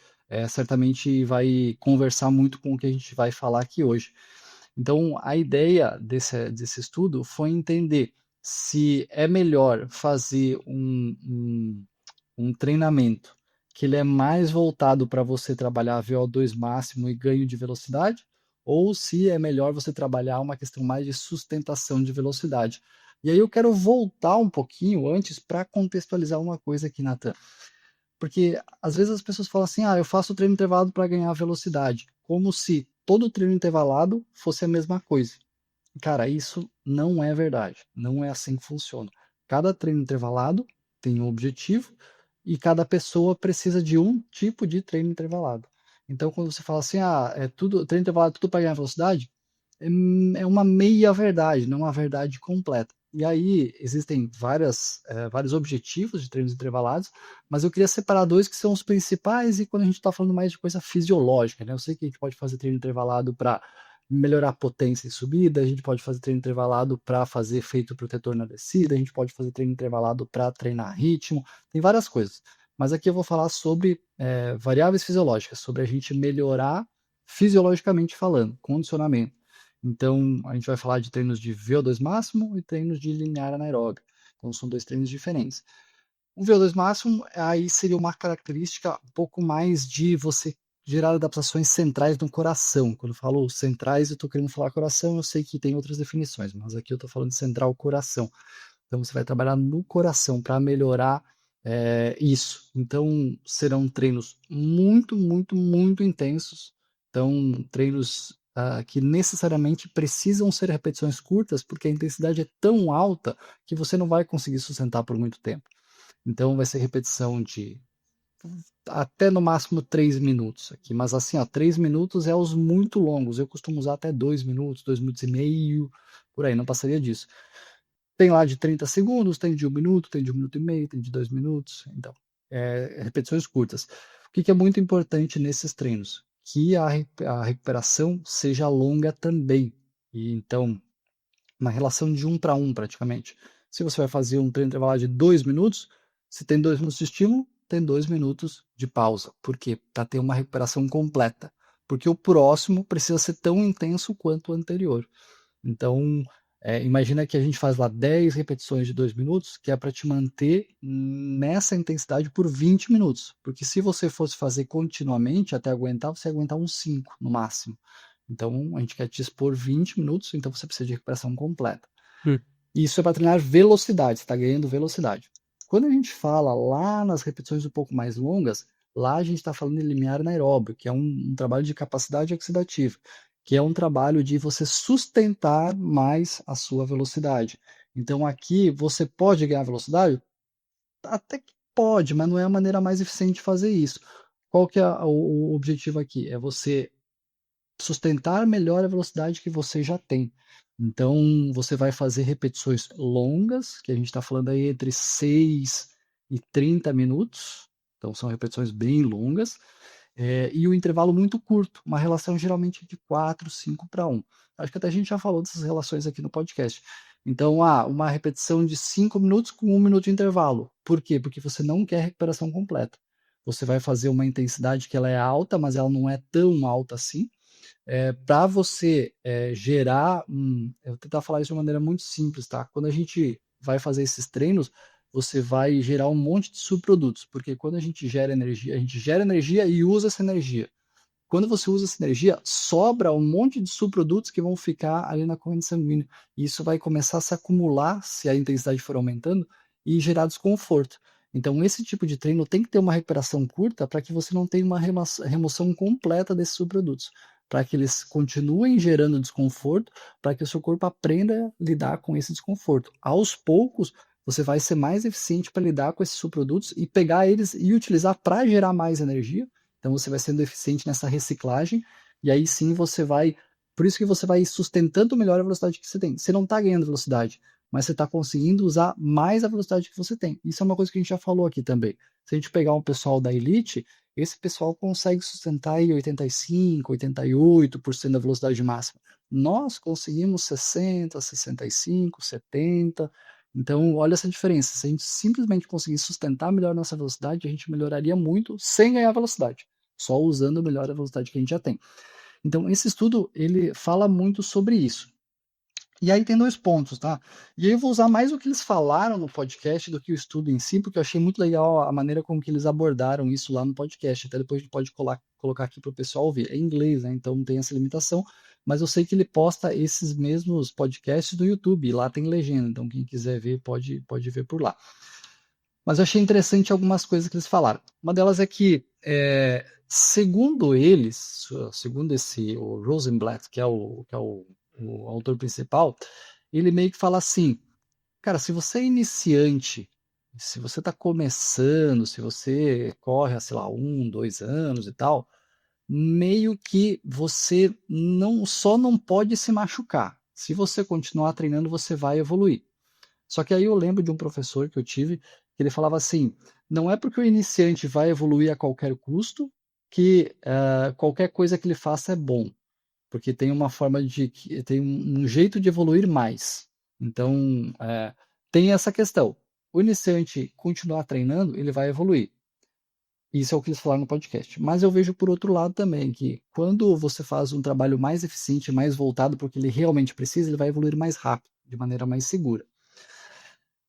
certamente vai conversar muito com o que a gente vai falar aqui hoje. Então, a ideia desse estudo foi entender se é melhor fazer um treinamento que ele é mais voltado para você trabalhar VO2 máximo e ganho de velocidade, ou se é melhor você trabalhar uma questão mais de sustentação de velocidade. E aí eu quero voltar um pouquinho antes para contextualizar uma coisa aqui, Nathan. Porque às vezes as pessoas falam assim, eu faço treino intervalado para ganhar velocidade, como se todo treino intervalado fosse a mesma coisa. Cara, isso não é verdade. Não é assim que funciona. Cada treino intervalado tem um objetivo e cada pessoa precisa de um tipo de treino intervalado. Então, quando você fala assim, treino intervalado é tudo para ganhar velocidade, é uma meia verdade, não uma verdade completa. E aí existem vários objetivos de treinos intervalados, mas eu queria separar dois que são os principais e quando a gente está falando mais de coisa fisiológica, né? Eu sei que a gente pode fazer treino intervalado para melhorar a potência em subida, a gente pode fazer treino intervalado para fazer efeito protetor na descida, a gente pode fazer treino intervalado para treinar ritmo, tem várias coisas. Mas aqui eu vou falar sobre variáveis fisiológicas, sobre a gente melhorar fisiologicamente falando, condicionamento. Então, a gente vai falar de treinos de VO2 máximo e treinos de linear anaeróbio. Então, são 2 treinos diferentes. O VO2 máximo, aí seria uma característica um pouco mais de você gerar adaptações centrais no coração. Quando eu falo centrais, eu estou querendo falar coração, eu sei que tem outras definições, mas aqui eu estou falando de central coração. Então, você vai trabalhar no coração para melhorar isso. Então, serão treinos muito, muito, muito intensos. Então, treinos que necessariamente precisam ser repetições curtas, porque a intensidade é tão alta que você não vai conseguir sustentar por muito tempo. Então, vai ser repetição de até no máximo 3 minutos aqui. Mas assim, ó, 3 minutos é os muito longos. Eu costumo usar até 2 minutos, 2 minutos e meio, por aí, não passaria disso. Tem lá de 30 segundos, tem de 1 minuto, tem de 1 minuto e meio, tem de 2 minutos. Então, repetições curtas. O que é muito importante nesses treinos? Que a recuperação seja longa também. E então, uma relação de 1 para 1 praticamente. Se você vai fazer um treino intervalado de 2 minutos, se tem 2 minutos de estímulo, tem 2 minutos de pausa. Por quê? Para ter uma recuperação completa. Porque o próximo precisa ser tão intenso quanto o anterior. Então, imagina que a gente faz lá 10 repetições de 2 minutos, que é para te manter nessa intensidade por 20 minutos. Porque se você fosse fazer continuamente até aguentar, você ia aguentar uns 5 no máximo. Então, a gente quer te expor 20 minutos, então você precisa de recuperação completa. Isso é para treinar velocidade, você está ganhando velocidade. Quando a gente fala lá nas repetições um pouco mais longas, lá a gente está falando de limiar anaeróbio, que é um trabalho de capacidade oxidativa, que é um trabalho de você sustentar mais a sua velocidade. Então aqui você pode ganhar velocidade? Até que pode, mas não é a maneira mais eficiente de fazer isso. Qual que é o objetivo aqui? É você sustentar melhor a velocidade que você já tem. Então, você vai fazer repetições longas, que a gente está falando aí entre 6 e 30 minutos. Então, são repetições bem longas. E um intervalo muito curto, uma relação geralmente de 4, 5 para 1. Acho que até a gente já falou dessas relações aqui no podcast. Então, uma repetição de 5 minutos com 1 minuto de intervalo. Por quê? Porque você não quer recuperação completa. Você vai fazer uma intensidade que ela é alta, mas ela não é tão alta assim. Para você gerar, eu vou tentar falar isso de uma maneira muito simples, tá? Quando a gente vai fazer esses treinos, você vai gerar um monte de subprodutos, porque quando a gente gera energia e usa essa energia. Quando você usa essa energia, sobra um monte de subprodutos que vão ficar ali na corrente sanguínea. E isso vai começar a se acumular, se a intensidade for aumentando, e gerar desconforto. Então, esse tipo de treino tem que ter uma recuperação curta para que você não tenha uma remoção completa desses subprodutos, para que eles continuem gerando desconforto, para que o seu corpo aprenda a lidar com esse desconforto. Aos poucos, você vai ser mais eficiente para lidar com esses subprodutos e pegar eles e utilizar para gerar mais energia. Então você vai sendo eficiente nessa reciclagem, e aí sim você vai. Por isso que você vai sustentando melhor a velocidade que você tem. Você não está ganhando velocidade, mas você está conseguindo usar mais a velocidade que você tem. Isso é uma coisa que a gente já falou aqui também. Se a gente pegar um pessoal da elite, esse pessoal consegue sustentar aí 85, 88% da velocidade máxima. Nós conseguimos 60, 65, 70. Então, olha essa diferença. Se a gente simplesmente conseguir sustentar melhor nossa velocidade, a gente melhoraria muito sem ganhar velocidade, só usando melhor a velocidade que a gente já tem. Então, esse estudo, ele fala muito sobre isso. E aí tem 2 pontos, tá? E aí eu vou usar mais o que eles falaram no podcast do que o estudo em si, porque eu achei muito legal a maneira como que eles abordaram isso lá no podcast. Até depois a gente pode colocar aqui para o pessoal ouvir. É em inglês, né? Então não tem essa limitação. Mas eu sei que ele posta esses mesmos podcasts no YouTube. E lá tem legenda, então quem quiser ver pode ver por lá. Mas eu achei interessante algumas coisas que eles falaram. Uma delas é que, segundo eles, segundo o Rosenblatt, que é o autor principal, ele meio que fala assim, cara, se você é iniciante, se você está começando, se você corre há, sei lá, 1, 2 anos e tal, meio que você só não pode se machucar. Se você continuar treinando, você vai evoluir. Só que aí eu lembro de um professor que eu tive, que ele falava assim, não é porque o iniciante vai evoluir a qualquer custo que qualquer coisa que ele faça é bom. porque tem uma forma tem um jeito de evoluir mais. Então, tem essa questão. O iniciante continuar treinando, ele vai evoluir. Isso é o que eles falaram no podcast. Mas eu vejo por outro lado também, que quando você faz um trabalho mais eficiente, mais voltado para o que ele realmente precisa, ele vai evoluir mais rápido, de maneira mais segura.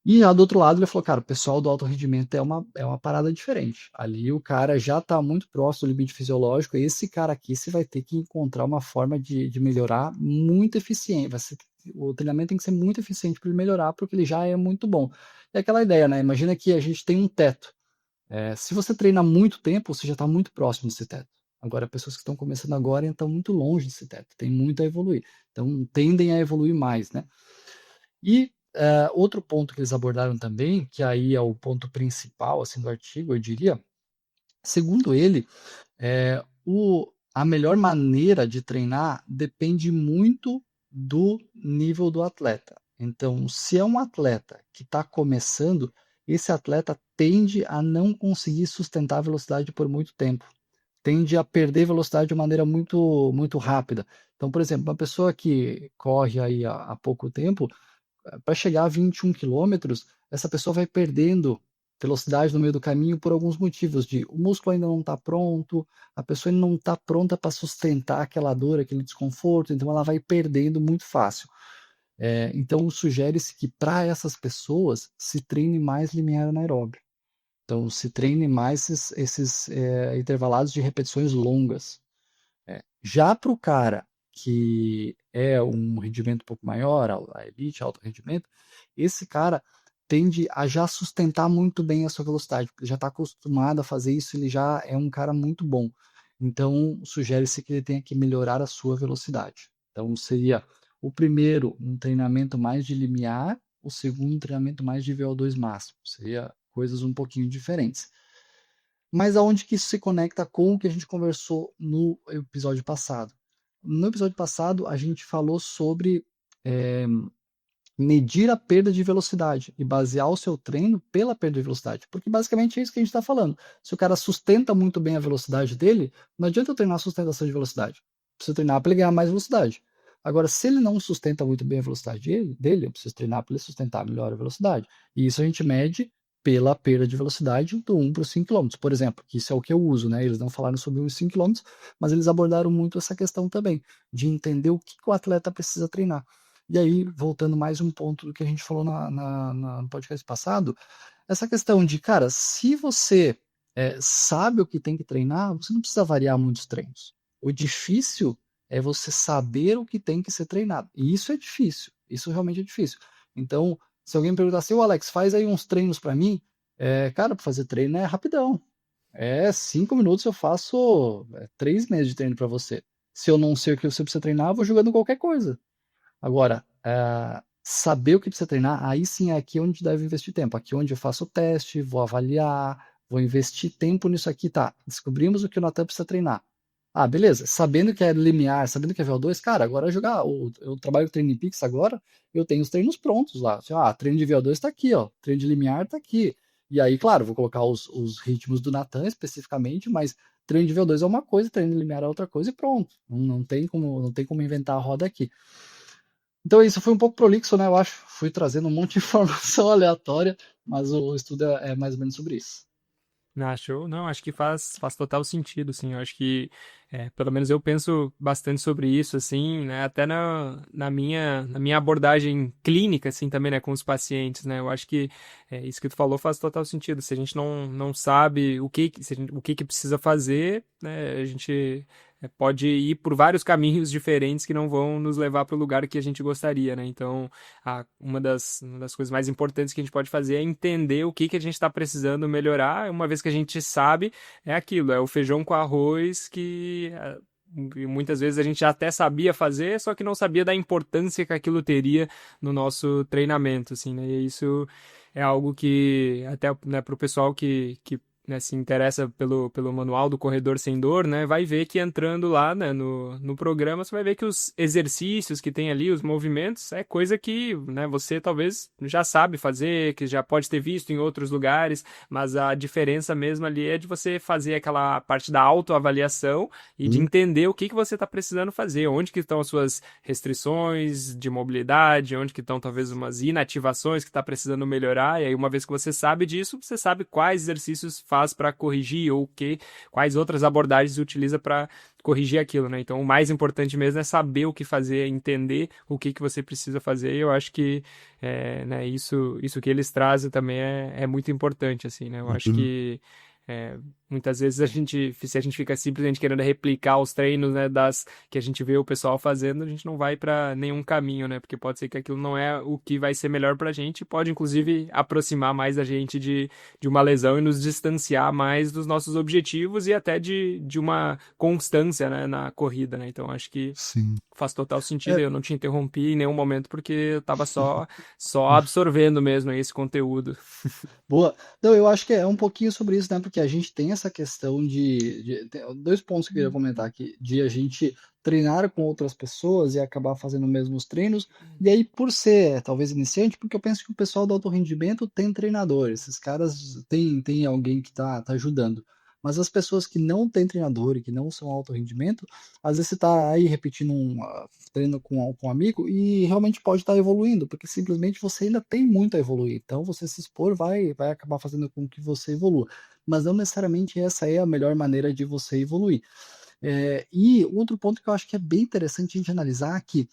E já do outro lado, ele falou, cara, o pessoal do alto rendimento é uma parada diferente. Ali o cara já está muito próximo do limite fisiológico, e esse cara aqui você vai ter que encontrar uma forma de melhorar muito eficiente. O treinamento tem que ser muito eficiente para ele melhorar, porque ele já é muito bom. É aquela ideia, né? Imagina que a gente tem um teto. Se você treina muito tempo, você já está muito próximo desse teto. Agora, pessoas que estão começando agora estão muito longe desse teto, tem muito a evoluir. Então, tendem a evoluir mais, né? E outro ponto que eles abordaram também, que aí é o ponto principal assim, do artigo, eu diria, segundo ele, a melhor maneira de treinar depende muito do nível do atleta. Então, se é um atleta que está começando, esse atleta tende a não conseguir sustentar a velocidade por muito tempo. Tende a perder velocidade de maneira muito, muito rápida. Então, por exemplo, uma pessoa que corre aí há pouco tempo, para chegar a 21 quilômetros, essa pessoa vai perdendo velocidade no meio do caminho por alguns motivos, o músculo ainda não está pronto, a pessoa ainda não está pronta para sustentar aquela dor, aquele desconforto, então ela vai perdendo muito fácil. Então sugere-se que para essas pessoas se treine mais limiar anaeróbio. Então se treine mais esses intervalados de repetições longas. Já para o cara que é um rendimento um pouco maior, a elite, alto rendimento, esse cara tende a já sustentar muito bem a sua velocidade, porque ele já está acostumado a fazer isso, ele já é um cara muito bom. Então, sugere-se que ele tenha que melhorar a sua velocidade. Então, seria o primeiro um treinamento mais de limiar, o segundo um treinamento mais de VO2 máximo. Seria coisas um pouquinho diferentes. Mas aonde que isso se conecta com o que a gente conversou no episódio passado? No episódio passado, a gente falou sobre medir a perda de velocidade e basear o seu treino pela perda de velocidade. Porque basicamente é isso que a gente está falando. Se o cara sustenta muito bem a velocidade dele, não adianta eu treinar a sustentação de velocidade. Preciso treinar para ele ganhar mais velocidade. Agora, se ele não sustenta muito bem a velocidade dele, eu preciso treinar para ele sustentar melhor a velocidade. E isso a gente mede pela perda de velocidade do 1 para os 5 km, por exemplo, que isso é o que eu uso, né? Eles não falaram sobre os 5 km, mas eles abordaram muito essa questão também, de entender o que o atleta precisa treinar. E aí, voltando mais um ponto do que a gente falou no podcast passado, essa questão de, cara, se você sabe o que tem que treinar, você não precisa variar muitos treinos. O difícil é você saber o que tem que ser treinado. E isso é difícil. Isso realmente é difícil. Então, se alguém me perguntar assim, Alex, faz aí uns treinos para mim, cara, para fazer treino é rapidão. 5 minutos eu faço 3 meses de treino para você. Se eu não sei o que você precisa treinar, eu vou jogando qualquer coisa. Agora, saber o que precisa treinar, aí sim é aqui onde deve investir tempo. Aqui onde eu faço o teste, vou avaliar, vou investir tempo nisso aqui, tá? Descobrimos o que o Natan precisa treinar. Ah, beleza. Sabendo que é limiar, sabendo que é VO2, cara, agora jogar. Eu trabalho com Training Peaks agora, eu tenho os treinos prontos lá. Treino de VO2 tá aqui, ó. Treino de limiar tá aqui. E aí, claro, vou colocar os ritmos do Natan especificamente, mas treino de VO2 é uma coisa, treino de limiar é outra coisa e pronto. Não tem como inventar a roda aqui. Então isso foi um pouco prolixo, né? Eu acho. Fui trazendo um monte de informação aleatória, mas o estudo é mais ou menos sobre isso. Show. Não, acho que faz total sentido, assim. Eu acho que, pelo menos eu penso bastante sobre isso, assim, né? Até na minha abordagem clínica, assim, também, né? Com os pacientes, né? Eu acho que isso que tu falou faz total sentido. Se a gente não sabe o que precisa fazer, né? A gente pode ir por vários caminhos diferentes que não vão nos levar para o lugar que a gente gostaria, né? Então, uma das coisas mais importantes que a gente pode fazer é entender o que a gente está precisando melhorar. Uma vez que a gente sabe, é aquilo, é o feijão com arroz que muitas vezes a gente já até sabia fazer, só que não sabia da importância que aquilo teria no nosso treinamento, assim, né? E isso é algo que até, né, para o pessoal que né, se interessa pelo manual do Corredor Sem Dor, né, vai ver que entrando lá, né, no programa, você vai ver que os exercícios que tem ali, os movimentos, é coisa que, né, você talvez já sabe fazer, que já pode ter visto em outros lugares, mas a diferença mesmo ali é de você fazer aquela parte da autoavaliação e de Hum, entender o que que você está precisando fazer, onde que estão as suas restrições de mobilidade, onde que estão talvez umas inativações que está precisando melhorar, e aí uma vez que você sabe disso, você sabe quais exercícios faz para corrigir ou quais outras abordagens utiliza para corrigir aquilo, né? Então o mais importante mesmo é saber o que fazer, entender o que você precisa fazer, e eu acho que né, isso que eles trazem também é muito importante, assim, né? Eu acho uhum. que muitas vezes se a gente fica simplesmente querendo replicar os treinos, né, que a gente vê o pessoal fazendo, a gente não vai para nenhum caminho, né? Porque pode ser que aquilo não é o que vai ser melhor pra gente, pode inclusive aproximar mais a gente de uma lesão e nos distanciar mais dos nossos objetivos e até de uma constância, né, na corrida, né? Então acho que Sim. faz total sentido. É, Eu não te interrompi em nenhum momento porque eu tava só absorvendo mesmo aí esse conteúdo. boa. Não, eu acho que é um pouquinho sobre isso, né? Porque a gente tem essa questão tem dois pontos que eu queria comentar aqui, de a gente treinar com outras pessoas e acabar fazendo os mesmos treinos. E aí, por ser talvez iniciante, porque eu penso que o pessoal do alto rendimento tem treinador, esses caras tem alguém que tá ajudando. Mas as pessoas que não têm treinador e que não são alto rendimento, às vezes você tá aí repetindo treino com um amigo e realmente pode estar evoluindo, porque simplesmente você ainda tem muito a evoluir. Então, você se expor vai acabar fazendo com que você evolua. Mas não necessariamente essa é a melhor maneira de você evoluir. E outro ponto que eu acho que é bem interessante a gente analisar aqui,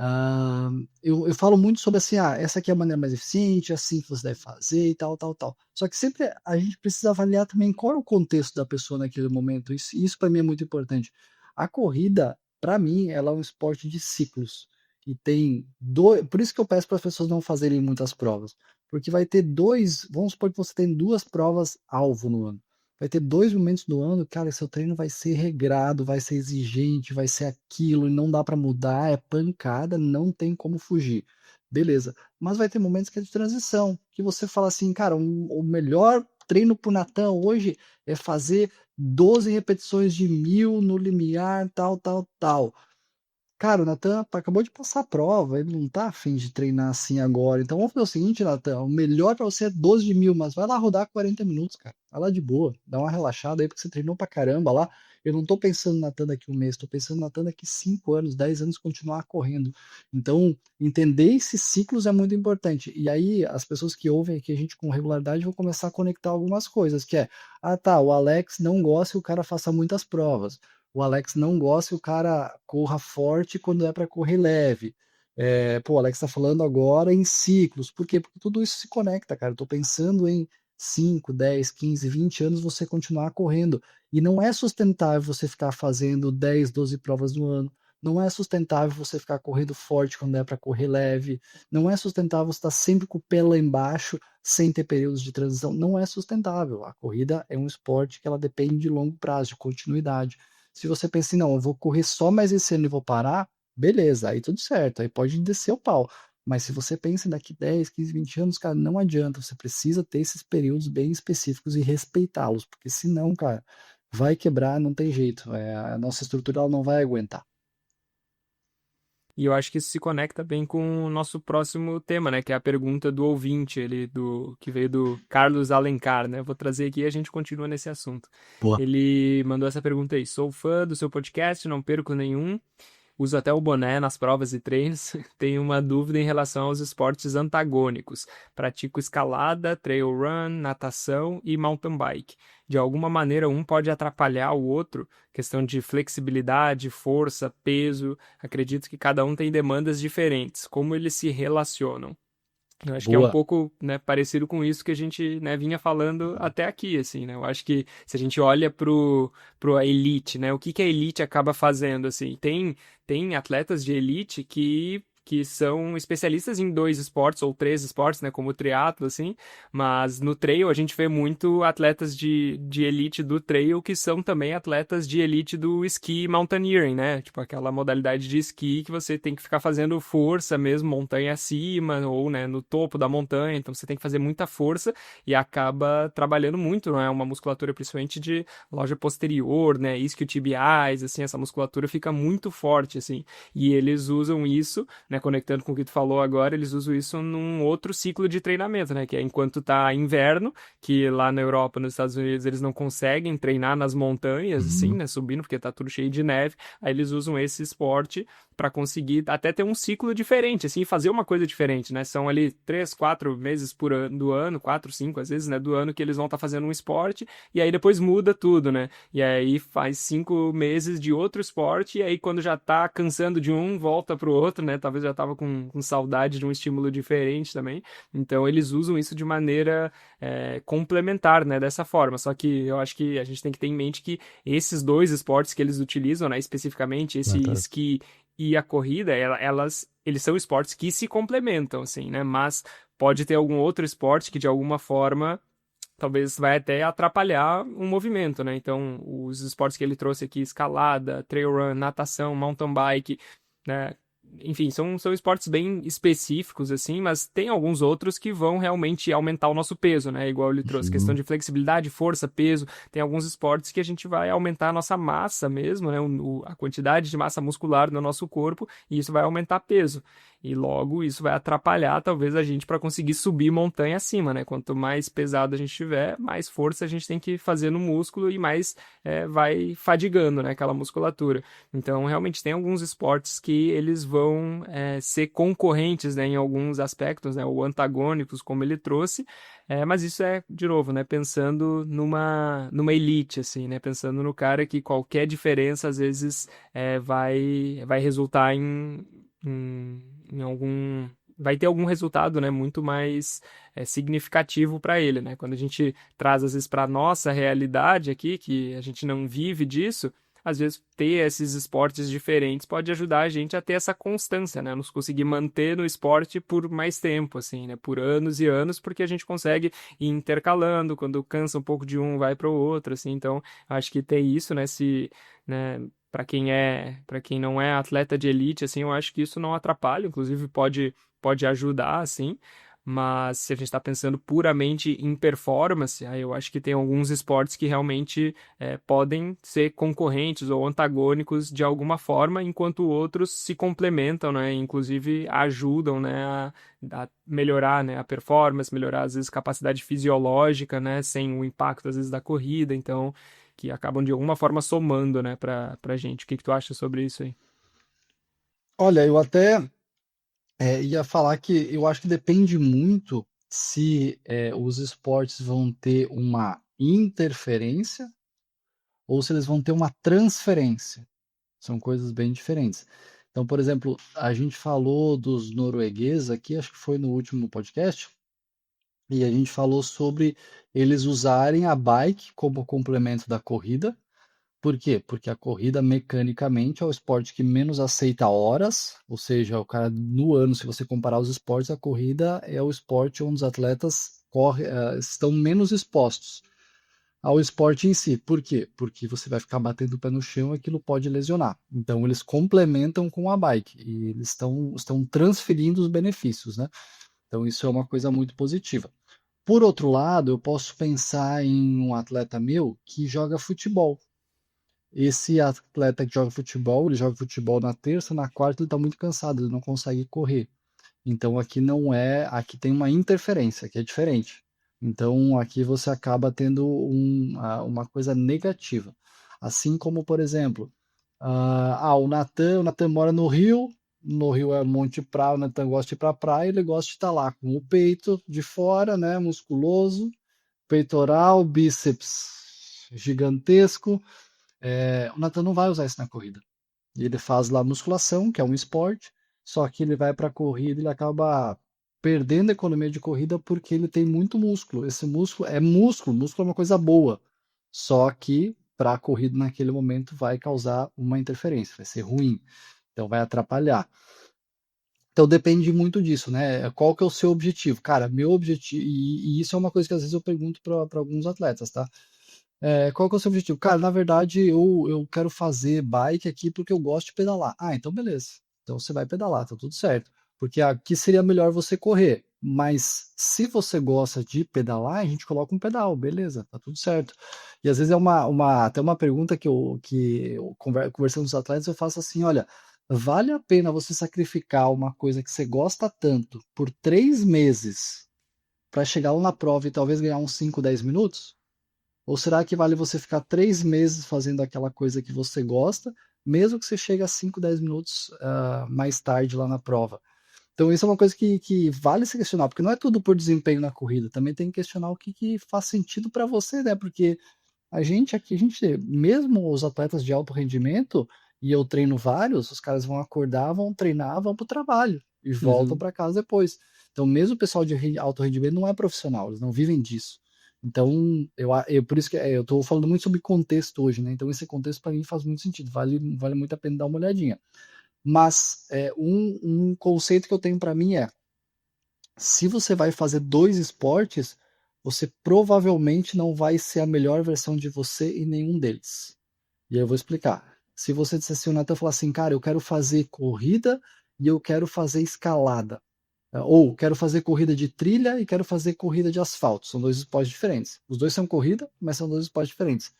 ah, eu falo muito sobre assim, essa aqui é a maneira mais eficiente, assim que você deve fazer e tal, tal, tal. Só que sempre a gente precisa avaliar também qual é o contexto da pessoa naquele momento. Isso para mim é muito importante. A corrida, para mim, ela é um esporte de ciclos. E tem dois. Por isso que eu peço para as pessoas não fazerem muitas provas. Porque vai ter dois. Vamos supor que você tem duas provas alvo no ano. Vai ter dois momentos do ano, cara, seu treino vai ser regrado, vai ser exigente, vai ser aquilo, e não dá para mudar, é pancada, não tem como fugir. Beleza. Mas vai ter momentos que é de transição, que você fala assim, cara, o melhor treino pro Natan hoje é fazer 12 repetições de 1.000 no limiar, tal, tal, tal. Cara, o Natan acabou de passar a prova, ele não tá afim de treinar assim agora. Então vamos fazer o seguinte, Natan, o melhor pra você é 12 de 1.000, mas vai lá rodar 40 minutos, cara. Vai lá de boa, dá uma relaxada aí, porque você treinou pra caramba lá. Eu não tô pensando no Natan daqui um mês, tô pensando no Natan daqui 5 anos, 10 anos, continuar correndo. Então, entender esses ciclos é muito importante. E aí, as pessoas que ouvem aqui a gente com regularidade vão começar a conectar algumas coisas, que é, tá, o Alex não gosta que o cara faça muitas provas. O Alex não gosta que o cara corra forte quando é para correr leve. O Alex está falando agora em ciclos. Por quê? Porque tudo isso se conecta, cara. Eu tô pensando em 5, 10, 15, 20 anos você continuar correndo. E não é sustentável você ficar fazendo 10, 12 provas no ano. Não é sustentável você ficar correndo forte quando é para correr leve. Não é sustentável você estar sempre com o pé lá embaixo, sem ter períodos de transição. Não é sustentável. A corrida é um esporte que ela depende de longo prazo, de continuidade. Se você pensa assim, não, eu vou correr só mais esse ano e vou parar, beleza, aí tudo certo, aí pode descer o pau. Mas se você pensa em daqui 10, 15, 20 anos, cara, não adianta, você precisa ter esses períodos bem específicos e respeitá-los, porque senão, cara, vai quebrar, não tem jeito, a nossa estrutura ela não vai aguentar. E eu acho que isso se conecta bem com o nosso próximo tema, né? Que é a pergunta do ouvinte, que veio do Carlos Alencar, né? Vou trazer aqui e a gente continua nesse assunto. Boa. Ele mandou essa pergunta aí. Sou fã do seu podcast, não perco nenhum. Uso até o boné nas provas e treinos. Tenho uma dúvida em relação aos esportes antagônicos. Pratico escalada, trail run, natação e mountain bike. De alguma maneira, um pode atrapalhar o outro. Questão de flexibilidade, força, peso. Acredito que cada um tem demandas diferentes. Como eles se relacionam? Eu acho que é um Boa. pouco, né, parecido com isso que a gente, né, vinha falando até aqui, assim, né? Eu acho que se a gente olha pro a elite, né, o que que a elite acaba fazendo, assim? Tem atletas de elite que que são especialistas em 2 esportes ou 3 esportes, né, como o triatlo, assim, mas no trail a gente vê muito atletas de elite do trail que são também atletas de elite do esqui mountaineering, né, tipo aquela modalidade de esqui que você tem que ficar fazendo força mesmo, montanha acima ou, né, no topo da montanha, então você tem que fazer muita força e acaba trabalhando muito, né, uma musculatura principalmente de loja posterior, né, isquiotibiais, assim, essa musculatura fica muito forte, assim, e eles usam isso, né, conectando com o que tu falou agora, eles usam isso num outro ciclo de treinamento, né, que é enquanto tá inverno, que lá na Europa, nos Estados Unidos, eles não conseguem treinar nas montanhas, assim, Uhum. né, subindo, porque tá tudo cheio de neve, aí eles usam esse esporte para conseguir até ter um ciclo diferente, assim, fazer uma coisa diferente, né, são ali 3, 4 meses por ano, do ano, 4, 5 às vezes, né, do ano que eles vão estar fazendo um esporte, e aí depois muda tudo, né, e aí faz 5 meses de outro esporte, e aí quando já tá cansando de um, volta pro outro, né? Talvez já tava com saudade de um estímulo diferente também. Então eles usam isso de maneira complementar, né? Dessa forma. Só que eu acho que a gente tem que ter em mente que esses 2 esportes que eles utilizam, né? Especificamente esse Ah, tá. esqui e a corrida, eles são esportes que se complementam, assim, né? Mas pode ter algum outro esporte que de alguma forma talvez vai até atrapalhar um movimento, né? Então, os esportes que ele trouxe aqui, escalada, trail run, natação, mountain bike, né? Enfim, são esportes bem específicos, assim, mas tem alguns outros que vão realmente aumentar o nosso peso, né? Igual ele trouxe, questão Uhum. de flexibilidade, força, peso. Tem alguns esportes que a gente vai aumentar a nossa massa mesmo, né? A quantidade de massa muscular no nosso corpo, e isso vai aumentar peso. E logo isso vai atrapalhar, talvez, a gente para conseguir subir montanha acima, né? Quanto mais pesado a gente tiver, mais força a gente tem que fazer no músculo e mais vai fadigando, né? Aquela musculatura. Então, realmente, tem alguns esportes que eles vão ser concorrentes, né? Em alguns aspectos, né? Ou antagônicos, como ele trouxe. Mas isso de novo, né? Pensando numa elite, assim, né? Pensando no cara que qualquer diferença, às vezes, vai resultar em algum vai ter algum resultado, né, muito mais significativo para ele, né? Quando a gente traz às vezes para nossa realidade aqui, que a gente não vive disso, às vezes ter esses esportes diferentes pode ajudar a gente a ter essa constância, né? Nos conseguir manter no esporte por mais tempo, assim, né? Por anos e anos, porque a gente consegue ir intercalando, quando cansa um pouco de um, vai para o outro, assim. Então, acho que ter isso, né? Se, né? Para quem não é atleta de elite, assim, eu acho que isso não atrapalha, inclusive pode ajudar, assim. Mas se a gente está pensando puramente em performance, aí eu acho que tem alguns esportes que realmente podem ser concorrentes ou antagônicos de alguma forma, enquanto outros se complementam, né? Inclusive ajudam, né, a melhorar, né, a performance, melhorar às vezes capacidade fisiológica, né, sem o impacto às vezes da corrida. Então que acabam de alguma forma somando, né, pra gente. O que que tu acha sobre isso aí? Olha, eu até ia falar que eu acho que depende muito se os esportes vão ter uma interferência ou se eles vão ter uma transferência. São coisas bem diferentes. Então, por exemplo, a gente falou dos noruegueses aqui, acho que foi no último podcast, e a gente falou sobre eles usarem a bike como complemento da corrida. Por quê? Porque a corrida, mecanicamente, é o esporte que menos aceita horas, ou seja, o cara no ano, se você comparar os esportes, a corrida é o esporte onde os atletas estão menos expostos ao esporte em si. Por quê? Porque você vai ficar batendo o pé no chão e aquilo pode lesionar. Então, eles complementam com a bike e eles estão transferindo os benefícios, né? Então, isso é uma coisa muito positiva. Por outro lado, eu posso pensar em um atleta meu que joga futebol. Esse atleta que joga futebol, ele joga futebol na terça, na quarta ele está muito cansado, ele não consegue correr. Então aqui não é, aqui tem uma interferência, que é diferente. Então aqui você acaba tendo uma coisa negativa. Assim como, por exemplo, o Natan mora no Rio é um monte de praia, o Natan gosta de ir para a praia, ele gosta de estar lá com o peito de fora, né, musculoso, peitoral, bíceps gigantesco. O Nathan não vai usar isso na corrida. Ele faz lá musculação, que é um esporte, só que ele vai para a corrida e ele acaba perdendo a economia de corrida porque ele tem muito músculo. Esse músculo é uma coisa boa, só que para a corrida naquele momento vai causar uma interferência, vai ser ruim, então vai atrapalhar. Então depende muito disso, né? Qual que é o seu objetivo? Cara, meu objetivo, e isso é uma coisa que às vezes eu pergunto para alguns atletas, tá? Qual que é o seu objetivo? Cara, na verdade, eu quero fazer bike aqui porque eu gosto de pedalar. Ah, então beleza. Então você vai pedalar, tá tudo certo. Porque aqui seria melhor você correr. Mas se você gosta de pedalar, a gente coloca um pedal, beleza, tá tudo certo. E às vezes é até uma pergunta conversando com os atletas, eu faço assim, olha, vale a pena você sacrificar uma coisa que você gosta tanto por 3 meses para chegar lá na prova e talvez ganhar uns 5, 10 minutos? Ou será que vale você ficar 3 meses fazendo aquela coisa que você gosta, mesmo que você chegue a 5, 10 minutos mais tarde lá na prova? Então, isso é uma coisa que vale se questionar, porque não é tudo por desempenho na corrida, também tem que questionar o que faz sentido para você, né? Porque a gente aqui, mesmo os atletas de alto rendimento, e eu treino vários, os caras vão acordar, vão treinar, vão para o trabalho e voltam Uhum. para casa depois. Então, mesmo o pessoal de alto rendimento não é profissional, eles não vivem disso. Então, por isso que eu estou falando muito sobre contexto hoje, né? Então, esse contexto para mim faz muito sentido, vale muito a pena dar uma olhadinha. Mas um conceito que eu tenho para mim é: se você vai fazer dois esportes, você provavelmente não vai ser a melhor versão de você em nenhum deles. E aí eu vou explicar. Se você disser assim, o Nathan falar assim, cara, eu quero fazer corrida e eu quero fazer escalada. Ou quero fazer corrida de trilha e quero fazer corrida de asfalto. São dois esportes diferentes. Os dois são corrida, mas são dois esportes diferentes.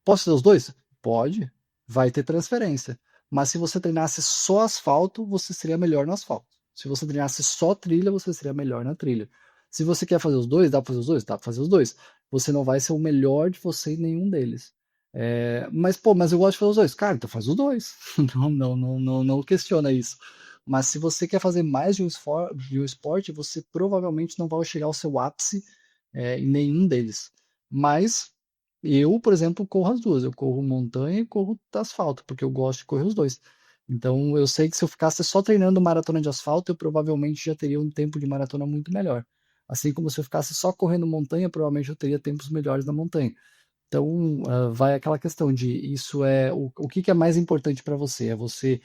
Posso fazer os dois? Pode. Vai ter transferência. Mas se você treinasse só asfalto, você seria melhor no asfalto. Se você treinasse só trilha, você seria melhor na trilha. Se você quer fazer os dois, dá para fazer os dois? Dá para fazer os dois. Você não vai ser o melhor de você em nenhum deles. Mas eu gosto de fazer os dois. Cara, então faz os dois. Não questiona isso. Mas se você quer fazer mais de um esporte, você provavelmente não vai chegar ao seu ápice em nenhum deles. Mas eu, por exemplo, corro as duas. Eu corro montanha e corro asfalto, porque eu gosto de correr os dois. Então eu sei que se eu ficasse só treinando maratona de asfalto, eu provavelmente já teria um tempo de maratona muito melhor. Assim como se eu ficasse só correndo montanha, provavelmente eu teria tempos melhores na montanha. Então, vai aquela questão de isso o que que é mais importante para você? É você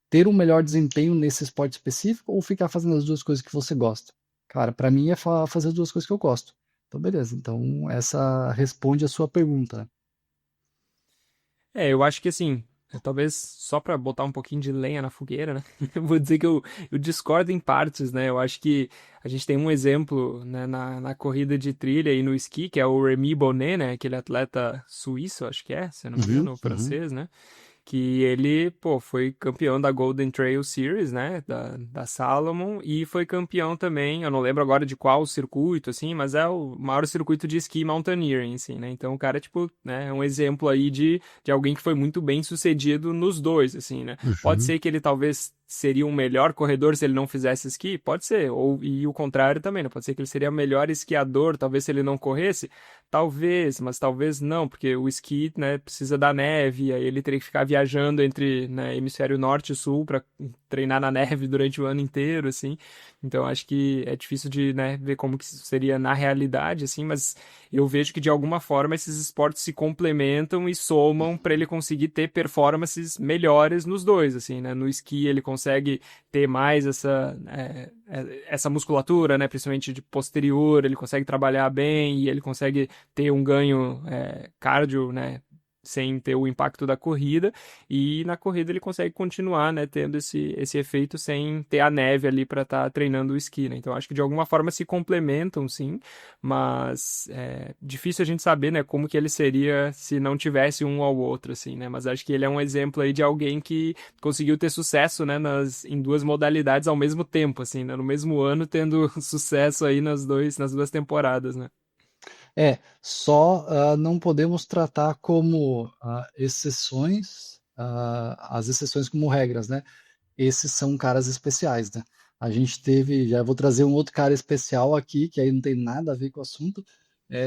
ter um melhor desempenho nesse esporte específico ou ficar fazendo as duas coisas que você gosta? Cara, para mim é fazer as duas coisas que eu gosto. Então, beleza. Então, essa responde a sua pergunta, né? Eu acho que assim, talvez só pra botar um pouquinho de lenha na fogueira, né? Eu vou dizer que eu discordo em partes, né? Eu acho que a gente tem um exemplo, né, na corrida de trilha e no esqui, que é o Remy Bonnet, né? Aquele atleta suíço, acho que é, se eu não me Uhum, engano, ou uhum. francês, né? Que ele, pô, foi campeão da Golden Trail Series, né, da Salomon, e foi campeão também, eu não lembro agora de qual circuito, assim, mas é o maior circuito de esqui mountaineering, assim, né, então o cara, tipo, né, é um exemplo aí de alguém que foi muito bem sucedido nos dois, assim, né, pode Uhum. ser que ele talvez seria um melhor corredor se ele não fizesse esqui, pode ser, ou e o contrário também, né, pode ser que ele seria melhor esquiador, talvez se ele não corresse, talvez, mas talvez não, porque o esqui, né, precisa da neve, aí ele teria que ficar viajando entre, né, hemisfério norte e sul para treinar na neve durante o ano inteiro, assim. Então acho que é difícil de, né, ver como que isso seria na realidade, assim, mas eu vejo que de alguma forma esses esportes se complementam e somam para ele conseguir ter performances melhores nos dois, assim, né? No esqui ele consegue ter mais essa musculatura, né, principalmente de posterior, ele consegue trabalhar bem e ele consegue ter um ganho cardio, né? Sem ter o impacto da corrida, e na corrida ele consegue continuar, né, tendo esse efeito sem ter a neve ali para estar treinando o esqui, né? Então acho que de alguma forma se complementam, sim, mas é difícil a gente saber, né, como que ele seria se não tivesse um ao outro, assim, né? Mas acho que ele é um exemplo aí de alguém que conseguiu ter sucesso, né, em duas modalidades ao mesmo tempo, assim, né, no mesmo ano, tendo sucesso aí nas duas temporadas, né? Só não podemos tratar como exceções, as exceções como regras, né? Esses são caras especiais, né? A gente teve, já vou trazer um outro cara especial aqui, que aí não tem nada a ver com o assunto.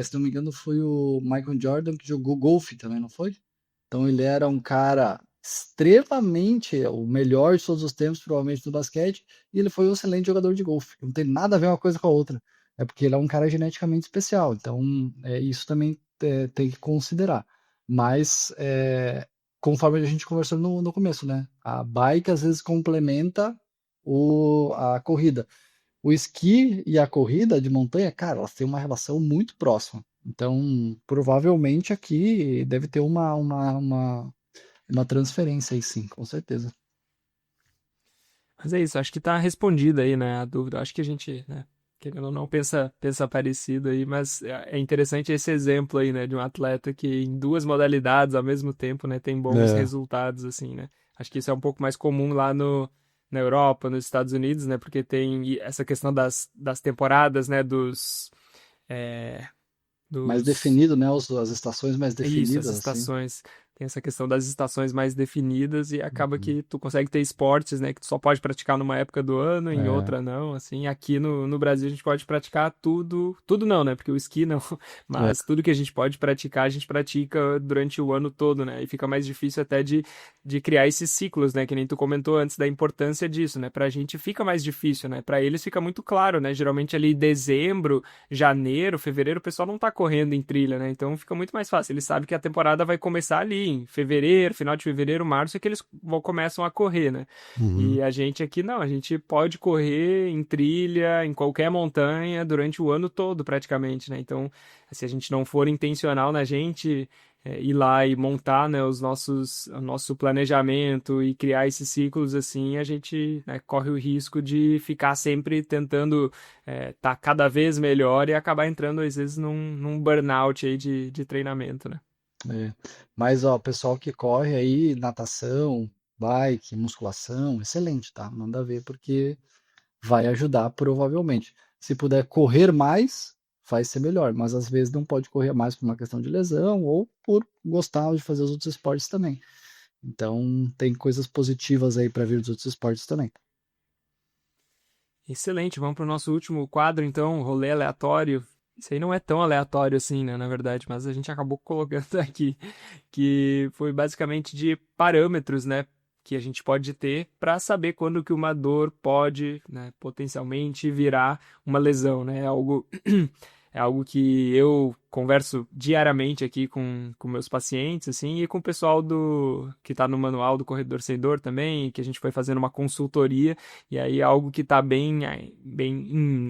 Se não me engano, foi o Michael Jordan que jogou golfe também, não foi? Então ele era um cara extremamente o melhor de todos os tempos, provavelmente do basquete, e ele foi um excelente jogador de golfe. Não tem nada a ver uma coisa com a outra. É porque ele é um cara geneticamente especial. Então isso também tem que considerar. Mas conforme a gente conversou no começo, né? A bike às vezes complementa a corrida. O esqui e a corrida de montanha, cara, elas têm uma relação muito próxima. Então, provavelmente aqui deve ter uma transferência aí, sim, com certeza. Mas é isso, acho que tá respondida aí, né, a dúvida. Acho que a gente, né, querendo ou não, pensa parecido aí, mas é interessante esse exemplo aí, né, de um atleta que em duas modalidades ao mesmo tempo, né, tem bons É, resultados, assim, né. Acho que isso é um pouco mais comum lá na Europa, nos Estados Unidos, né, porque tem essa questão das temporadas, né, é, mais dos definido, né? As estações mais isso, as definidas, assim. estações. Tem essa questão das estações mais definidas e acaba Uhum. que tu consegue ter esportes, né, que tu só pode praticar numa época do ano, em É, outra não, assim. Aqui no Brasil a gente pode praticar tudo não, né, porque o esqui não, é. mas tudo que a gente pode praticar, a gente pratica durante o ano todo, né, e fica mais difícil até de criar esses ciclos, né, que nem tu comentou antes da importância disso, né, pra gente fica mais difícil, né, pra eles fica muito claro, né, geralmente ali dezembro, janeiro, fevereiro, o pessoal não tá correndo em trilha, né? Então fica muito mais fácil. Eles sabem que a temporada vai começar ali em fevereiro, final de fevereiro, março, é que eles começam a correr, né? Uhum. E a gente aqui não, a gente pode correr em trilha, em qualquer montanha, durante o ano todo, praticamente, né? Então, se a gente não for intencional na gente, ir lá e montar, né, o nosso planejamento e criar esses ciclos assim, a gente, né, corre o risco de ficar sempre tentando tá cada vez melhor e acabar entrando às vezes num burnout aí de treinamento, né? É. Mas, ó, pessoal que corre aí, natação, bike, musculação, excelente, tá? Manda ver, porque vai ajudar provavelmente. Se puder correr mais, vai ser melhor, mas às vezes não pode correr mais por uma questão de lesão ou por gostar de fazer os outros esportes também. Então, tem coisas positivas aí para vir dos outros esportes também. Excelente, vamos para o nosso último quadro então, rolê aleatório. Isso aí não é tão aleatório assim, né, na verdade, mas a gente acabou colocando aqui, que foi basicamente de parâmetros, né, que a gente pode ter para saber quando que uma dor pode, né, potencialmente virar uma lesão, né, é algo que eu converso diariamente aqui com meus pacientes, assim, e com o pessoal que está no manual do Corredor Sem Dor também, que a gente foi fazendo uma consultoria, e aí é algo que está bem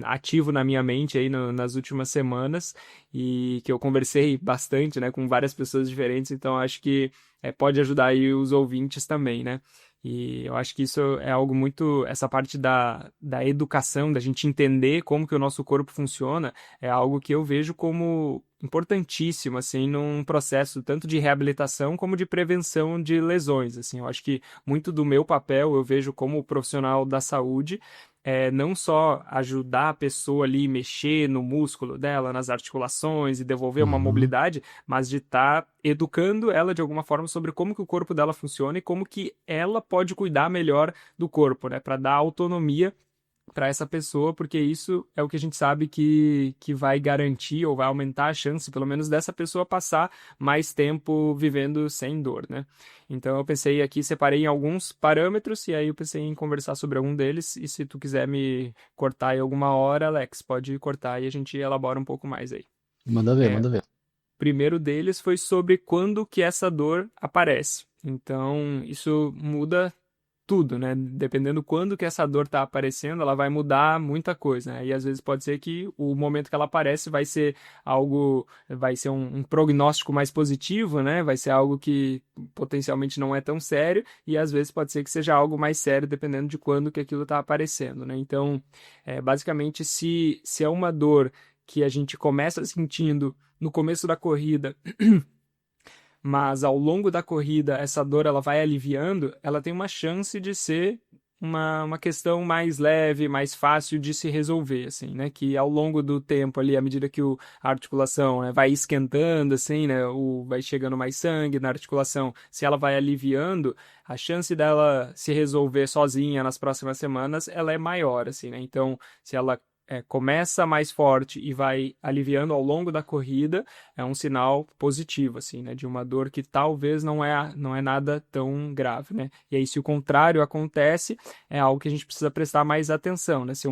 ativo na minha mente aí nas últimas semanas, e que eu conversei bastante, né, com várias pessoas diferentes, então acho que pode ajudar aí os ouvintes também, né? E eu acho que isso é algo muito, essa parte da educação, da gente entender como que o nosso corpo funciona, é algo que eu vejo como importantíssimo, assim, num processo tanto de reabilitação como de prevenção de lesões, assim. Eu acho que muito do meu papel eu vejo como profissional da saúde não só ajudar a pessoa ali mexer no músculo dela, nas articulações e devolver uma Uhum. mobilidade, mas de estar educando ela de alguma forma sobre como que o corpo dela funciona e como que ela pode cuidar melhor do corpo, né, para dar autonomia para essa pessoa, porque isso é o que a gente sabe que vai garantir ou vai aumentar a chance, pelo menos, dessa pessoa passar mais tempo vivendo sem dor, né? Então eu pensei aqui, separei em alguns parâmetros e aí eu pensei em conversar sobre algum deles e se tu quiser me cortar em alguma hora, Alex, pode cortar e a gente elabora um pouco mais aí. Manda ver, É, manda ver. primeiro deles foi sobre quando que essa dor aparece. Então, isso muda tudo, né? Dependendo quando que essa dor tá aparecendo, ela vai mudar muita coisa, né? E às vezes pode ser que o momento que ela aparece vai ser algo, vai ser um prognóstico mais positivo, né? Vai ser algo que potencialmente não é tão sério, e às vezes pode ser que seja algo mais sério, dependendo de quando que aquilo tá aparecendo, né? Então, basicamente, se é uma dor que a gente começa sentindo no começo da corrida, mas ao longo da corrida essa dor ela vai aliviando, ela tem uma chance de ser uma questão mais leve, mais fácil de se resolver, assim, né? Que ao longo do tempo ali, à medida que a articulação, né, vai esquentando, assim, né? Vai chegando mais sangue na articulação, se ela vai aliviando, a chance dela se resolver sozinha nas próximas semanas, ela é maior, assim, né? Então, se ela começa mais forte e vai aliviando ao longo da corrida, é um sinal positivo, assim, né? De uma dor que talvez não é nada tão grave, né? E aí, se o contrário acontece, é algo que a gente precisa prestar mais atenção, né? Se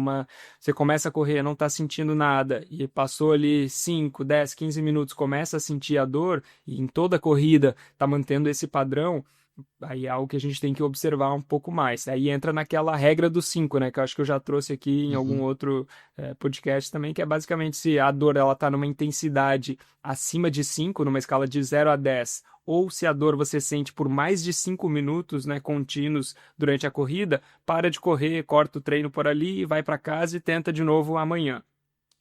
você começa a correr, não está sentindo nada, e passou ali 5, 10, 15 minutos, começa a sentir a dor, e em toda a corrida está mantendo esse padrão, Aí é algo que a gente tem que observar um pouco mais. Aí entra naquela regra dos 5, né? Que eu acho que eu já trouxe aqui em algum Uhum. outro podcast também, que é basicamente se a dor ela tá numa intensidade acima de 5, numa escala de 0 a 10, ou se a dor você sente por mais de 5 minutos, né, contínuos durante a corrida, para de correr, corta o treino por ali, vai para casa e tenta de novo amanhã.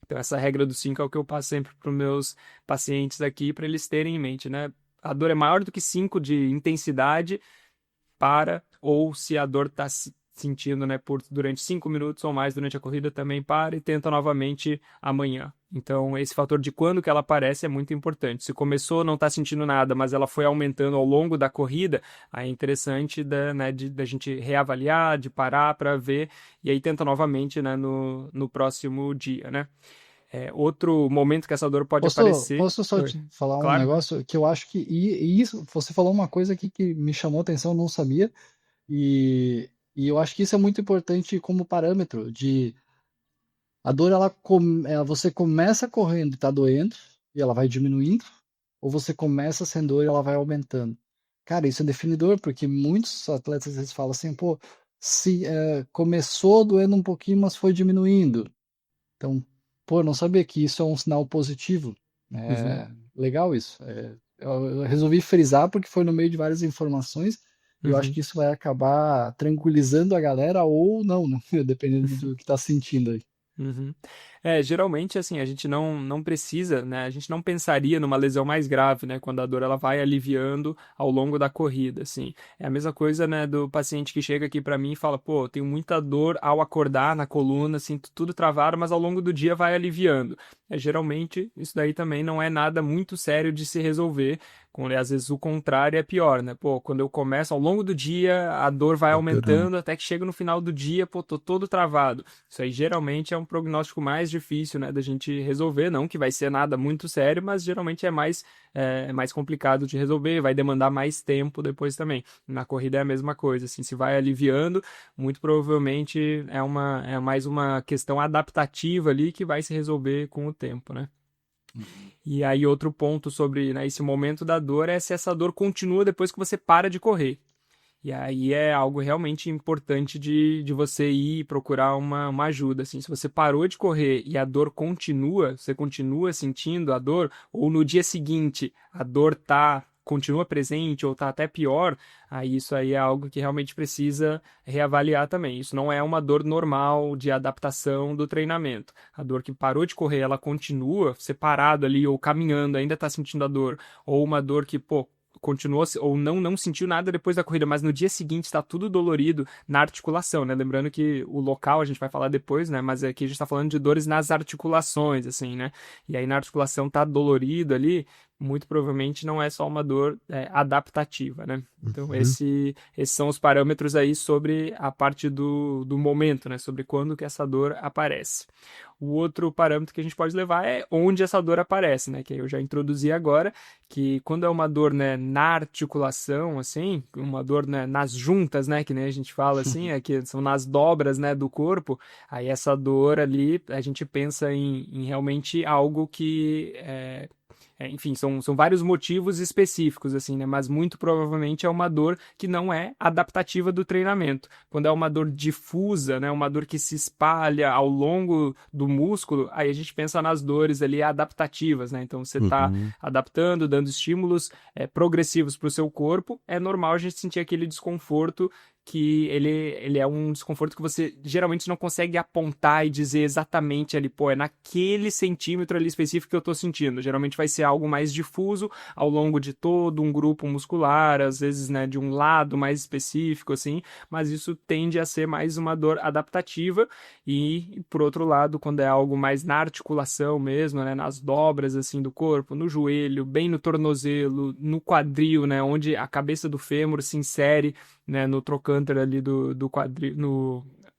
Então, essa regra dos 5 é o que eu passo sempre para os meus pacientes aqui, para eles terem em mente, né? A dor é maior do que 5 de intensidade, para, ou se a dor está sentindo, né, durante 5 minutos ou mais durante a corrida, também para e tenta novamente amanhã. Então, esse fator de quando que ela aparece é muito importante. Se começou, não está sentindo nada, mas ela foi aumentando ao longo da corrida, aí é interessante da gente reavaliar, de parar para ver, e aí tenta novamente, né, no próximo dia, né? Outro momento que essa dor pode aparecer... Posso só Oi. te falar um Claro? negócio que eu acho que. E isso, você falou uma coisa aqui que me chamou a atenção, eu não sabia. E eu acho que isso é muito importante como parâmetro de a dor, você começa correndo e tá doendo, e ela vai diminuindo, ou você começa sem dor e ela vai aumentando. Cara, isso é definidor, porque muitos atletas às vezes falam assim, pô, se começou doendo um pouquinho, mas foi diminuindo. Então, pô, não sabia que isso é um sinal positivo. Uhum, É legal isso. Eu resolvi frisar porque foi no meio de várias informações e eu acho uhum. que isso vai acabar tranquilizando a galera ou não, né? Dependendo do que tá sentindo aí. Uhum. Geralmente, assim, a gente não precisa, né? A gente não pensaria numa lesão mais grave, né? Quando a dor ela vai aliviando ao longo da corrida, assim. É a mesma coisa, né, do paciente que chega aqui pra mim e fala, pô, eu tenho muita dor ao acordar na coluna, assim, tudo travado, mas ao longo do dia vai aliviando. Geralmente, isso daí também não é nada muito sério de se resolver. Às vezes o contrário é pior, né? Pô, quando eu começo ao longo do dia, a dor vai Tá piorando. aumentando até que chega no final do dia, pô, tô todo travado. Isso aí geralmente é um prognóstico mais difícil, né, da gente resolver, não que vai ser nada muito sério, mas geralmente é mais complicado de resolver, vai demandar mais tempo depois também. Na corrida é a mesma coisa, assim, se vai aliviando, muito provavelmente é mais uma questão adaptativa ali que vai se resolver com o tempo, né? Uhum. E aí outro ponto sobre, né, esse momento da dor é se essa dor continua depois que você para de correr. E aí é algo realmente importante de você ir procurar uma ajuda, assim. Se você parou de correr e a dor continua, você continua sentindo a dor, ou no dia seguinte a dor continua presente ou tá até pior, aí isso aí é algo que realmente precisa reavaliar também. Isso não é uma dor normal de adaptação do treinamento. A dor que parou de correr, ela continua, você parado ali ou caminhando, ainda tá sentindo a dor, ou uma dor que, pô, continuou ou não sentiu nada depois da corrida, mas no dia seguinte está tudo dolorido na articulação, né? Lembrando que o local a gente vai falar depois, né? Mas aqui a gente está falando de dores nas articulações, assim, né? E aí na articulação tá dolorido ali, muito provavelmente não é só uma dor adaptativa, né? Então Uhum. esses são os parâmetros aí sobre a parte do momento, né? Sobre quando que essa dor aparece. O outro parâmetro que a gente pode levar é onde essa dor aparece, né? Que eu já introduzi agora, que quando é uma dor, né, na articulação, assim, uma dor, né, nas juntas, né, que nem a gente fala assim, que são nas dobras, né, do corpo, aí essa dor ali, a gente pensa em realmente algo que enfim, são vários motivos específicos, assim, né? Mas muito provavelmente é uma dor que não é adaptativa do treinamento. Quando é uma dor difusa, né? Uma dor que se espalha ao longo do músculo, aí a gente pensa nas dores ali adaptativas, né? Então você está Uhum. adaptando, dando estímulos progressivos para o seu corpo, é normal a gente sentir aquele desconforto que ele é um desconforto que você geralmente não consegue apontar e dizer exatamente ali, pô, é naquele centímetro ali específico que eu tô sentindo. Geralmente vai ser algo mais difuso ao longo de todo um grupo muscular, às vezes, né, de um lado mais específico, assim, mas isso tende a ser mais uma dor adaptativa e, por outro lado, quando é algo mais na articulação mesmo, né, nas dobras, assim, do corpo, no joelho, bem no tornozelo, no quadril, né, onde a cabeça do fêmur se insere, né, no trocânter ali do quadril,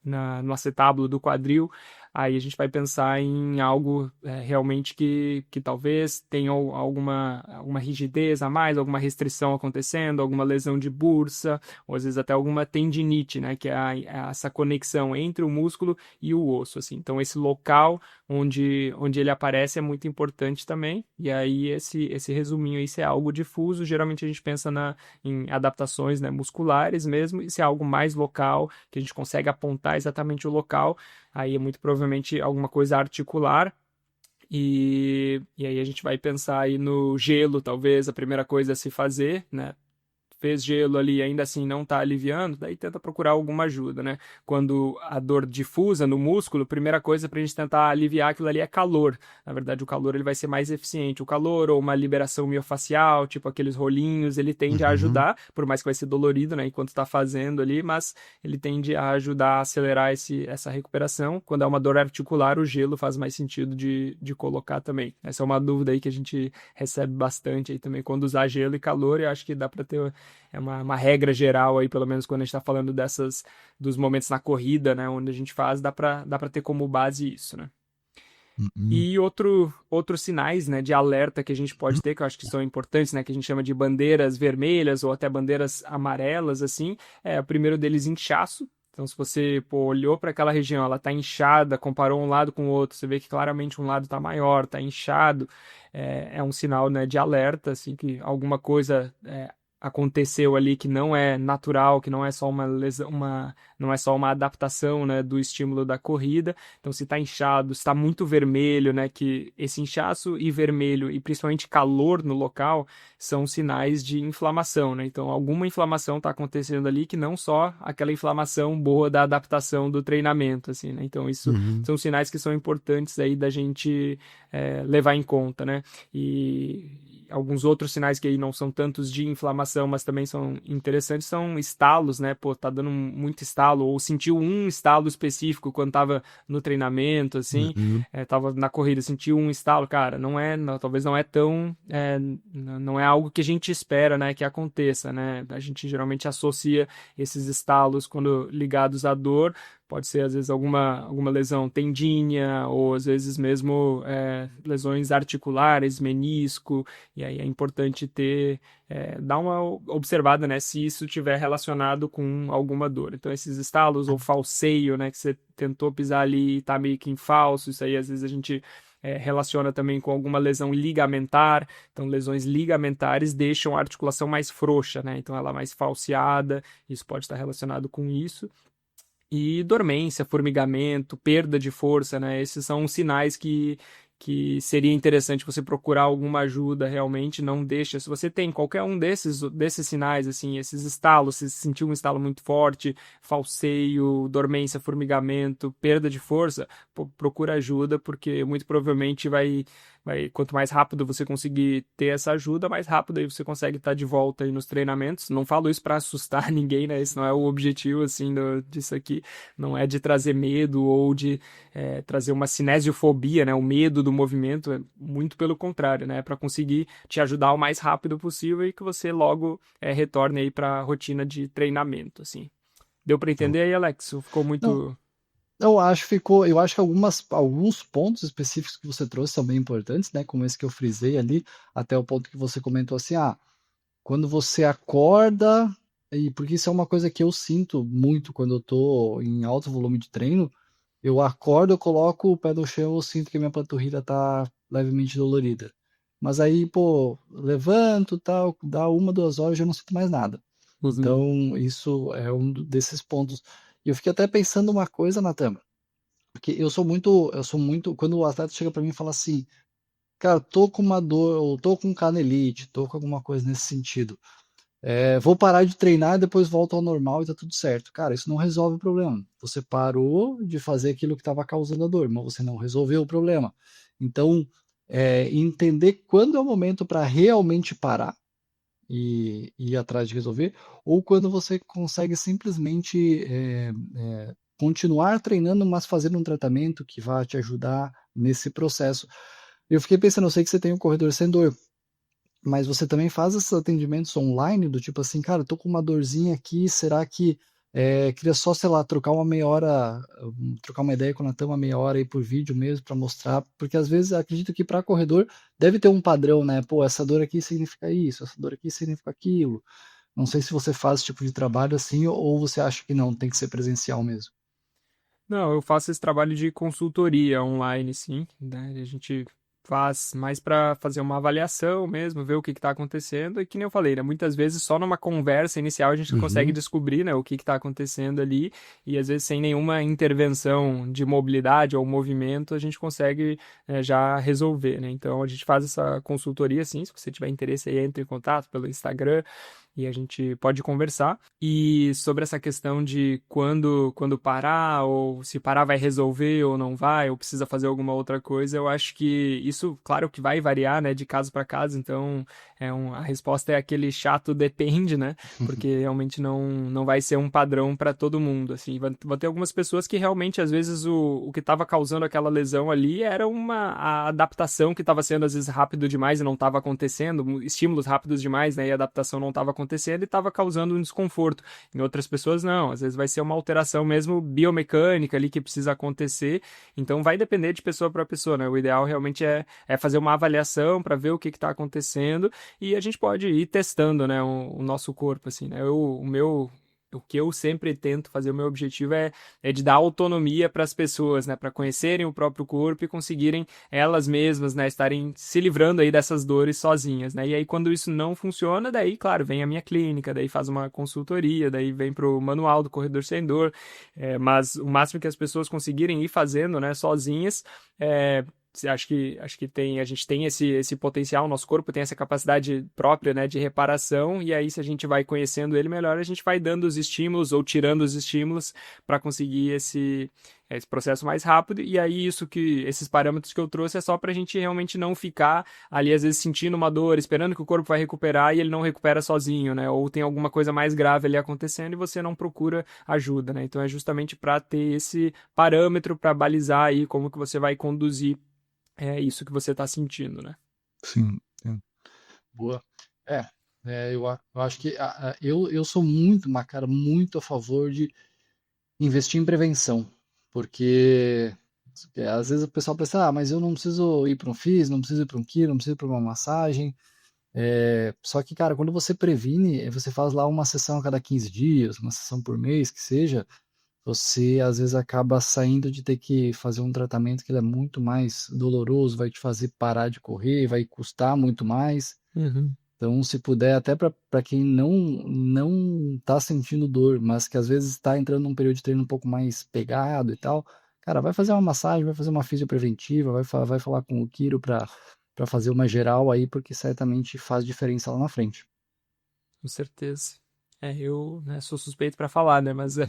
no acetábulo do quadril, aí a gente vai pensar em algo realmente que talvez tenha alguma rigidez a mais, alguma restrição acontecendo, alguma lesão de bursa, ou às vezes até alguma tendinite, né, que é essa conexão entre o músculo e o osso, assim. Então, esse local onde ele aparece é muito importante também, e aí esse resuminho aí, se é algo difuso, geralmente a gente pensa em adaptações, né, musculares mesmo, e se é algo mais local, que a gente consegue apontar exatamente o local, aí é muito provavelmente alguma coisa articular. E aí a gente vai pensar aí no gelo, talvez, a primeira coisa a se fazer, né? Fez gelo ali e ainda assim não está aliviando, daí tenta procurar alguma ajuda, né? Quando a dor difusa no músculo, a primeira coisa para a gente tentar aliviar aquilo ali é calor. Na verdade, o calor ele vai ser mais eficiente. O calor ou uma liberação miofacial, tipo aqueles rolinhos, ele tende a Uhum. ajudar, por mais que vai ser dolorido, né? Enquanto está fazendo ali, mas ele tende a ajudar a acelerar essa recuperação. Quando é uma dor articular, o gelo faz mais sentido de colocar também. Essa é uma dúvida aí que a gente recebe bastante aí também, quando usar gelo e calor, eu acho que dá para ter uma regra geral aí, pelo menos quando a gente está falando dos momentos na corrida, né, onde a gente faz, dá para ter como base isso, né. Uhum. E outros sinais, né, de alerta que a gente pode ter, que eu acho que são importantes, né, que a gente chama de bandeiras vermelhas ou até bandeiras amarelas, assim, o primeiro deles, inchaço. Então, se você, pô, olhou para aquela região, ela está inchada, comparou um lado com o outro, você vê que claramente um lado está maior, está inchado, é um sinal, né, de alerta, assim, que alguma coisa aconteceu ali que não é natural, que não é só uma lesão, não é só uma adaptação, né, do estímulo da corrida. Então, se está inchado, se está muito vermelho, né, que esse inchaço e vermelho e principalmente calor no local são sinais de inflamação, né? Então, alguma inflamação está acontecendo ali que não só aquela inflamação boa da adaptação do treinamento, assim, né? Então, isso Uhum. são sinais que são importantes aí da gente levar em conta, né? E alguns outros sinais que aí não são tantos de inflamação, mas também são interessantes, são estalos, né? Pô, tá dando muito estalo, ou sentiu um estalo específico quando tava no treinamento, assim, Uhum. tava na corrida, sentiu um estalo, cara, talvez não é tão, não é algo que a gente espera, né, que aconteça, né? A gente geralmente associa esses estalos quando ligados à dor. Pode ser, às vezes, alguma lesão tendínea, ou às vezes mesmo lesões articulares, menisco, e aí é importante dar uma observada, né, se isso estiver relacionado com alguma dor. Então, esses estalos ou falseio, né, que você tentou pisar ali e tá meio que em falso, isso aí às vezes a gente relaciona também com alguma lesão ligamentar. Então, lesões ligamentares deixam a articulação mais frouxa, né, então ela é mais falseada, isso pode estar relacionado com isso. E dormência, formigamento, perda de força, né? Esses são sinais que seria interessante você procurar alguma ajuda realmente. Não deixa. Se você tem qualquer um desses sinais, assim, esses estalos, se sentiu um estalo muito forte, falseio, dormência, formigamento, perda de força, procura ajuda, porque muito provavelmente quanto mais rápido você conseguir ter essa ajuda, mais rápido aí você consegue estar de volta aí nos treinamentos. Não falo isso para assustar ninguém, né? Esse não é o objetivo, assim, disso aqui. Não é de trazer medo ou de trazer uma cinesiofobia, né? O medo do movimento, é muito pelo contrário, né? Para conseguir te ajudar o mais rápido possível e que você logo retorne aí para a rotina de treinamento, assim. Deu para entender aí, Alex? Ficou Não, muito... eu acho que alguns pontos específicos que você trouxe são bem importantes, né? Como esse que eu frisei ali, até o ponto que você comentou assim, quando você acorda, e porque isso é uma coisa que eu sinto muito quando eu tô em alto volume de treino, eu acordo, eu coloco o pé no chão, eu sinto que minha panturrilha tá levemente dolorida. Mas aí, pô, levanto, tal, dá 1, 2 horas, eu já não sinto mais nada. Uhum. Então, isso é um desses pontos. E eu fiquei até pensando uma coisa, Natan, porque eu sou muito, quando o atleta chega para mim e fala assim, cara, tô com uma dor, ou tô com canelite, tô com alguma coisa nesse sentido. Vou parar de treinar e depois volto ao normal e tá tudo certo. Cara, isso não resolve o problema. Você parou de fazer aquilo que estava causando a dor, mas você não resolveu o problema. Então, entender quando é o momento para realmente parar e ir atrás de resolver, ou quando você consegue simplesmente continuar treinando, mas fazendo um tratamento que vai te ajudar nesse processo. Eu fiquei pensando, eu sei que você tem um corredor sem dor, mas você também faz esses atendimentos online, do tipo assim, cara, tô com uma dorzinha aqui, será que Queria só, sei lá, trocar uma meia hora, trocar uma ideia com o Natan, uma meia hora aí por vídeo mesmo para mostrar, porque às vezes acredito que para corredor deve ter um padrão, né? Pô, essa dor aqui significa isso, essa dor aqui significa aquilo. Não sei se você faz esse tipo de trabalho assim ou você acha que não, tem que ser presencial mesmo. Não, eu faço esse trabalho de consultoria online, sim, né? A gente faz mais para fazer uma avaliação mesmo, ver o que está acontecendo. E que nem eu falei, né? Muitas vezes só numa conversa inicial a gente consegue Uhum. descobrir, né, o que está acontecendo ali. E às vezes sem nenhuma intervenção de mobilidade ou movimento, a gente consegue já resolver, né? Então a gente faz essa consultoria, sim. Se você tiver interesse aí, entre em contato pelo Instagram e a gente pode conversar. E sobre essa questão de quando parar, ou se parar vai resolver ou não vai, ou precisa fazer alguma outra coisa, eu acho que isso, claro que vai variar, né, de caso para caso, então a resposta é aquele chato depende, né, porque realmente não vai ser um padrão para todo mundo, assim, vai ter algumas pessoas que realmente, às vezes, o que estava causando aquela lesão ali era a adaptação que estava sendo, às vezes, rápido demais e não estava acontecendo, estímulos rápidos demais, né, e a adaptação não estava acontecendo e estava causando um desconforto. Em outras pessoas, não. Às vezes vai ser uma alteração mesmo biomecânica ali que precisa acontecer. Então vai depender de pessoa para pessoa, né? O ideal realmente é fazer uma avaliação para ver o que está acontecendo e a gente pode ir testando, né, o nosso corpo, assim, né? O que eu sempre tento fazer, o meu objetivo é de dar autonomia para as pessoas, né, para conhecerem o próprio corpo e conseguirem elas mesmas, né, estarem se livrando aí dessas dores sozinhas, né? E aí quando isso não funciona, daí, claro, vem a minha clínica, daí faz uma consultoria, daí vem pro manual do corredor sem dor, mas o máximo que as pessoas conseguirem ir fazendo, né, sozinhas, é, acho que a gente tem esse potencial, o nosso corpo tem essa capacidade própria, né, de reparação, e aí se a gente vai conhecendo ele melhor, a gente vai dando os estímulos ou tirando os estímulos para conseguir esse processo mais rápido, e aí esses parâmetros que eu trouxe é só para a gente realmente não ficar ali, às vezes, sentindo uma dor, esperando que o corpo vai recuperar e ele não recupera sozinho, né? Ou tem alguma coisa mais grave ali acontecendo e você não procura ajuda, né? Então é justamente para ter esse parâmetro para balizar aí como que você vai conduzir isso que você está sentindo, né? Sim, sim. Boa. É, eu acho que eu sou muito, uma cara, muito a favor de investir em prevenção, porque às vezes o pessoal pensa, mas eu não preciso ir para um FIS, não preciso ir para um quilo, não preciso ir para uma massagem. Só que, cara, quando você previne, você faz lá uma sessão a cada 15 dias, uma sessão por mês, que seja, você às vezes acaba saindo de ter que fazer um tratamento que ele é muito mais doloroso, vai te fazer parar de correr, vai custar muito mais. Uhum. Então, se puder, até para quem não está sentindo dor, mas que às vezes está entrando num período de treino um pouco mais pegado e tal, cara, vai fazer uma massagem, vai fazer uma fisiopreventiva, vai falar com o Kiro para fazer uma geral aí, porque certamente faz diferença lá na frente. Com certeza. Eu, né, sou suspeito para falar, né, mas é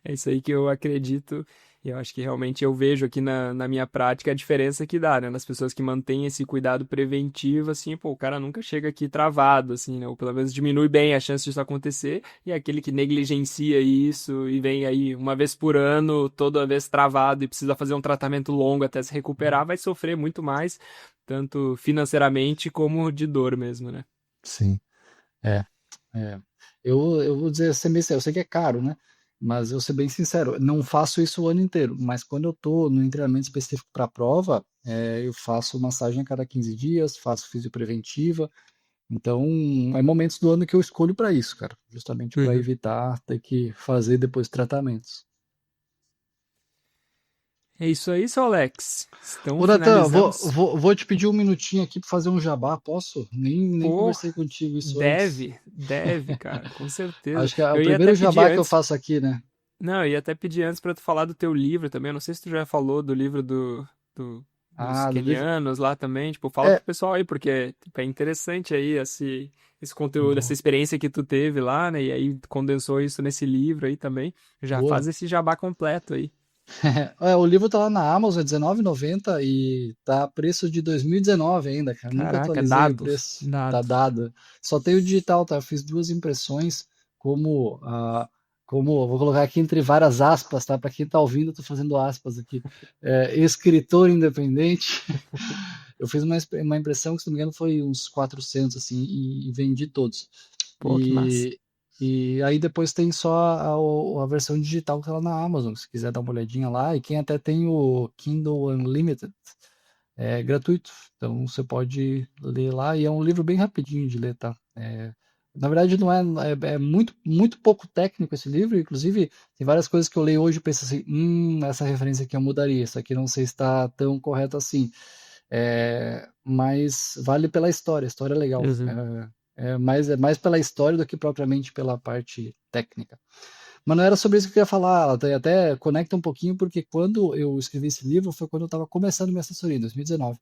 isso aí que eu acredito e eu acho que realmente eu vejo aqui na minha prática a diferença que dá, né, nas pessoas que mantêm esse cuidado preventivo, assim, pô, o cara nunca chega aqui travado, assim, né, ou pelo menos diminui bem a chance disso acontecer, e aquele que negligencia isso e vem aí uma vez por ano, toda vez travado e precisa fazer um tratamento longo até se recuperar, vai sofrer muito mais, tanto financeiramente como de dor mesmo, né. Sim, é. É, eu vou dizer, ser bem sincero, eu sei que é caro, né? Mas eu ser bem sincero, não faço isso o ano inteiro, mas quando eu tô no treinamento específico para a prova, eu faço massagem a cada 15 dias, faço fisiopreventiva, então é momentos do ano que eu escolho para isso, cara, justamente para Uhum. evitar ter que fazer depois tratamentos. É isso aí, seu Alex. Então Ô, Natan, vou, finalizamos. vou, vou te pedir um minutinho aqui para fazer um jabá, posso? Nem Pô, conversei contigo isso antes. deve, cara, com certeza. Acho que é o Eu ia até primeiro pedir jabá que eu antes. faço aqui, né? Não, eu ia até pedir antes pra tu falar do teu livro também. Eu não sei se tu já falou do livro dos Ah, do livro. quenianos lá também. Tipo, fala pro É, pessoal aí, porque tipo, é interessante aí esse conteúdo, essa boa. experiência que tu teve lá, né? E aí condensou isso nesse livro aí também. Já Boa. faz esse jabá completo aí. O livro tá lá na Amazon, é R$19,90 e tá a preço de 2019 ainda, cara. Nunca Caraca, atualizei o dados, preço. Tá dados. dado. Só tem o digital, tá? Eu fiz duas impressões como, vou colocar aqui entre várias aspas, tá? Para quem tá ouvindo, eu tô fazendo aspas aqui. Escritor independente. Eu fiz uma impressão que, se não me engano, foi uns 400, assim, e vendi todos. Pô, que massa. E E aí depois tem só a versão digital que tá lá na Amazon, se quiser dar uma olhadinha lá. E quem até tem o Kindle Unlimited é gratuito. Então você pode ler lá e é um livro bem rapidinho de ler, tá? Na verdade não é muito, muito pouco técnico esse livro, inclusive tem várias coisas que eu leio hoje e penso assim, essa referência aqui eu mudaria, isso aqui não sei se está tão correto assim. Mas vale pela história, a história é legal. Uhum. É mais pela história do que propriamente pela parte técnica. Mas não era sobre isso que eu queria falar, ela até conecta um pouquinho, porque quando eu escrevi esse livro foi quando eu estava começando minha assessoria, em 2019.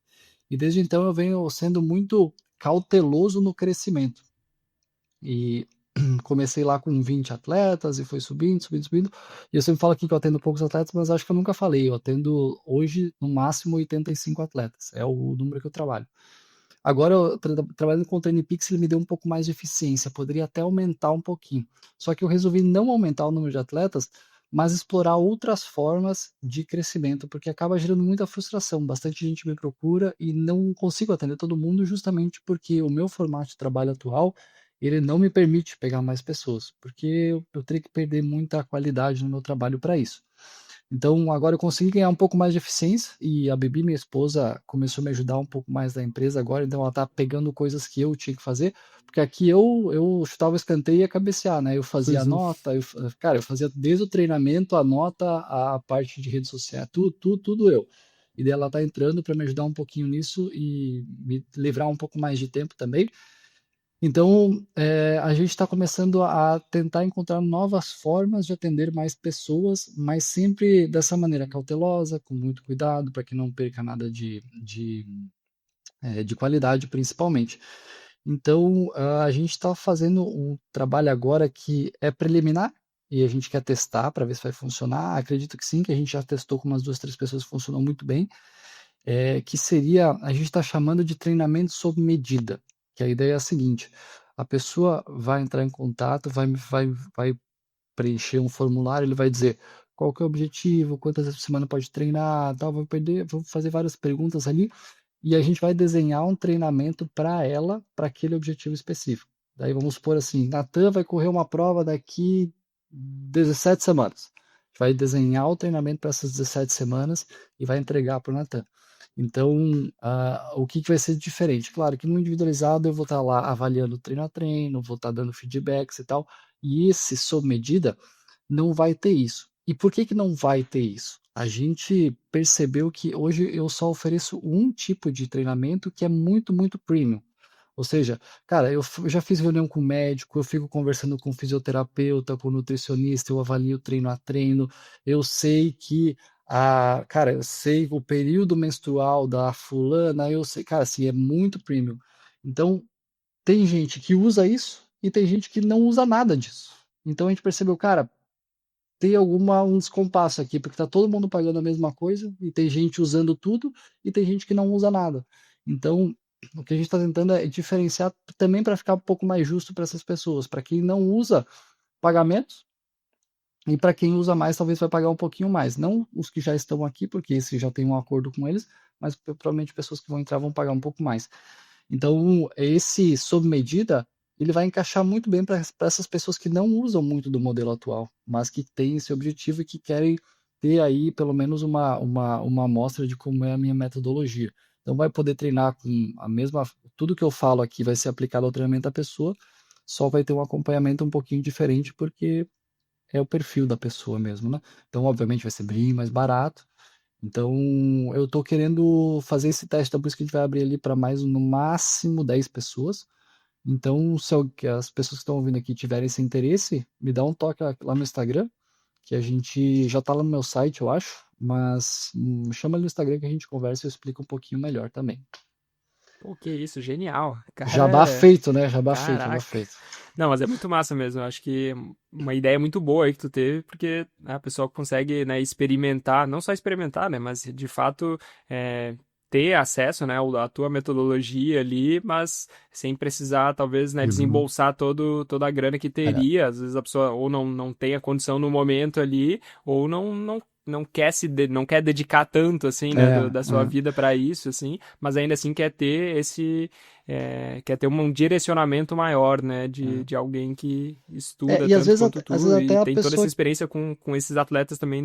E desde então eu venho sendo muito cauteloso no crescimento. E comecei lá com 20 atletas e foi subindo, subindo, subindo. E eu sempre falo aqui que eu atendo poucos atletas, mas acho que eu nunca falei. Eu atendo hoje, no máximo, 85 atletas. É o número que eu trabalho. Agora, eu trabalhando com o TrainPix, ele me deu um pouco mais de eficiência, poderia até aumentar um pouquinho. Só que eu resolvi não aumentar o número de atletas, mas explorar outras formas de crescimento, porque acaba gerando muita frustração. Bastante gente me procura e não consigo atender todo mundo, justamente porque o meu formato de trabalho atual, ele não me permite pegar mais pessoas, porque eu teria que perder muita qualidade no meu trabalho para isso. Então, agora eu consegui ganhar um pouco mais de eficiência e a Bibi, minha esposa, começou a me ajudar um pouco mais da empresa agora, então ela tá pegando coisas que eu tinha que fazer, porque aqui eu chutava o escanteio e ia cabecear, né? Eu fazia a Uhum. nota, cara, eu fazia desde o treinamento, a nota, a parte de rede social, tudo eu. E daí ela tá entrando para me ajudar um pouquinho nisso e me livrar um pouco mais de tempo também. Então, a gente está começando a tentar encontrar novas formas de atender mais pessoas, mas sempre dessa maneira cautelosa, com muito cuidado, para que não perca nada de qualidade, principalmente. Então, a gente está fazendo um trabalho agora que é preliminar e a gente quer testar para ver se vai funcionar. Acredito que sim, que a gente já testou com umas duas, três pessoas, funcionou muito bem. Que seria, a gente está chamando de treinamento sob medida, que a ideia é a seguinte: a pessoa vai entrar em contato, vai preencher um formulário, ele vai dizer qual que é o objetivo, quantas vezes por semana pode treinar, tal, vou fazer várias perguntas ali, e a gente vai desenhar um treinamento para ela, para aquele objetivo específico. Daí vamos supor assim, Natan vai correr uma prova daqui 17 semanas. A gente vai desenhar o treinamento para essas 17 semanas e vai entregar para o Natan. Então, o que vai ser diferente? Claro que no individualizado eu vou estar lá avaliando treino a treino, vou estar dando feedbacks e tal, e esse sob medida não vai ter isso. E por que que não vai ter isso? A gente percebeu que hoje eu só ofereço um tipo de treinamento que é muito, muito premium. Ou seja, cara, eu já fiz reunião com médico, eu fico conversando com fisioterapeuta, com nutricionista, eu avalio treino a treino, eu sei que cara, eu sei o período menstrual da fulana, eu sei, cara, assim, é muito premium. Então, tem gente que usa isso e tem gente que não usa nada disso. Então a gente percebeu, cara, tem um descompasso aqui, porque tá todo mundo pagando a mesma coisa, e tem gente usando tudo, e tem gente que não usa nada. Então, o que a gente está tentando é diferenciar também para ficar um pouco mais justo para essas pessoas, para quem não usa pagamentos, e para quem usa mais, talvez vai pagar um pouquinho mais. Não os que já estão aqui, porque esse já tem um acordo com eles, mas provavelmente pessoas que vão entrar vão pagar um pouco mais. Então, esse sob medida, ele vai encaixar muito bem para essas pessoas que não usam muito do modelo atual, mas que têm esse objetivo e que querem ter aí pelo menos uma amostra de como é a minha metodologia. Então, vai poder treinar com a mesma. Tudo que eu falo aqui vai ser aplicado ao treinamento da pessoa, só vai ter um acompanhamento um pouquinho diferente, porque é o perfil da pessoa mesmo, né? Então, obviamente, vai ser bem mais barato. Então, eu tô querendo fazer esse teste, então por isso que a gente vai abrir ali para mais, no máximo, 10 pessoas. Então, se as pessoas que estão ouvindo aqui tiverem esse interesse, me dá um toque lá no Instagram, que a gente já tá lá no meu site, eu acho, mas me chama ali no Instagram que a gente conversa e eu explico um pouquinho melhor também. Pô, que isso, genial. Jabá Cara, feito, né? Jabá feito, jabá caraca. feito. Não, mas é muito massa mesmo. Eu acho que uma ideia muito boa aí que tu teve, porque né, a pessoa consegue, né, experimentar, não só experimentar, né, mas de fato ter acesso, né, à tua metodologia ali, mas sem precisar, talvez, né, Uhum. desembolsar toda a grana que É, teria. Às vezes a pessoa ou não tem a condição no momento ali, ou não quer não quer dedicar tanto assim, né, é, da sua é. vida para isso assim, mas ainda assim quer ter quer ter um direcionamento maior, né, de alguém que estuda E às tanto vezes, quanto às vezes tu até e a tem toda essa pessoa. experiência com esses atletas também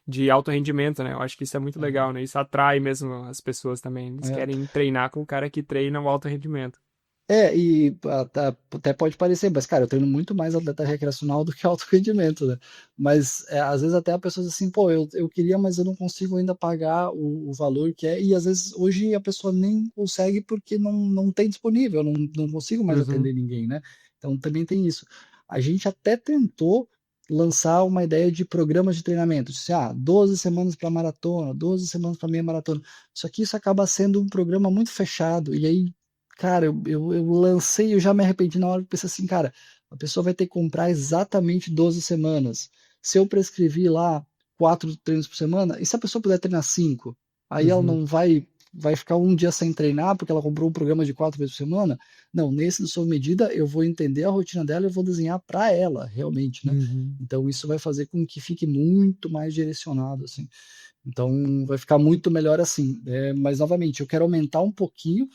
de alto rendimento, né? Eu acho que isso é muito legal, né? Isso atrai mesmo as pessoas também. Eles É, querem treinar com o cara que treina o alto rendimento. e até pode parecer, mas, cara, eu treino muito mais atleta recreacional do que alto rendimento, né? Mas às vezes até a pessoa diz assim, pô, eu queria, mas eu não consigo ainda pagar o valor que é, e às vezes hoje a pessoa nem consegue porque não tem disponível, não consigo mais Uhum, atender ninguém, né? Então também tem isso. A gente até tentou lançar uma ideia de programas de treinamento, disse, 12 semanas para maratona, 12 semanas para meia maratona. Só que isso acaba sendo um programa muito fechado, e aí cara, eu lancei, eu já me arrependi na hora, que pensei assim, cara, a pessoa vai ter que comprar exatamente 12 semanas. Se eu prescrevi lá 4 treinos por semana, e se a pessoa puder treinar 5? Aí ela uhum, não vai ficar um dia sem treinar porque ela comprou um programa de 4 vezes por semana? Não, nesse do Sob Medida eu vou entender a rotina dela e eu vou desenhar para ela, realmente, né? uhum. Então isso vai fazer com que fique muito mais direcionado, assim. Então vai ficar muito melhor assim. Mas novamente, eu quero aumentar um pouquinho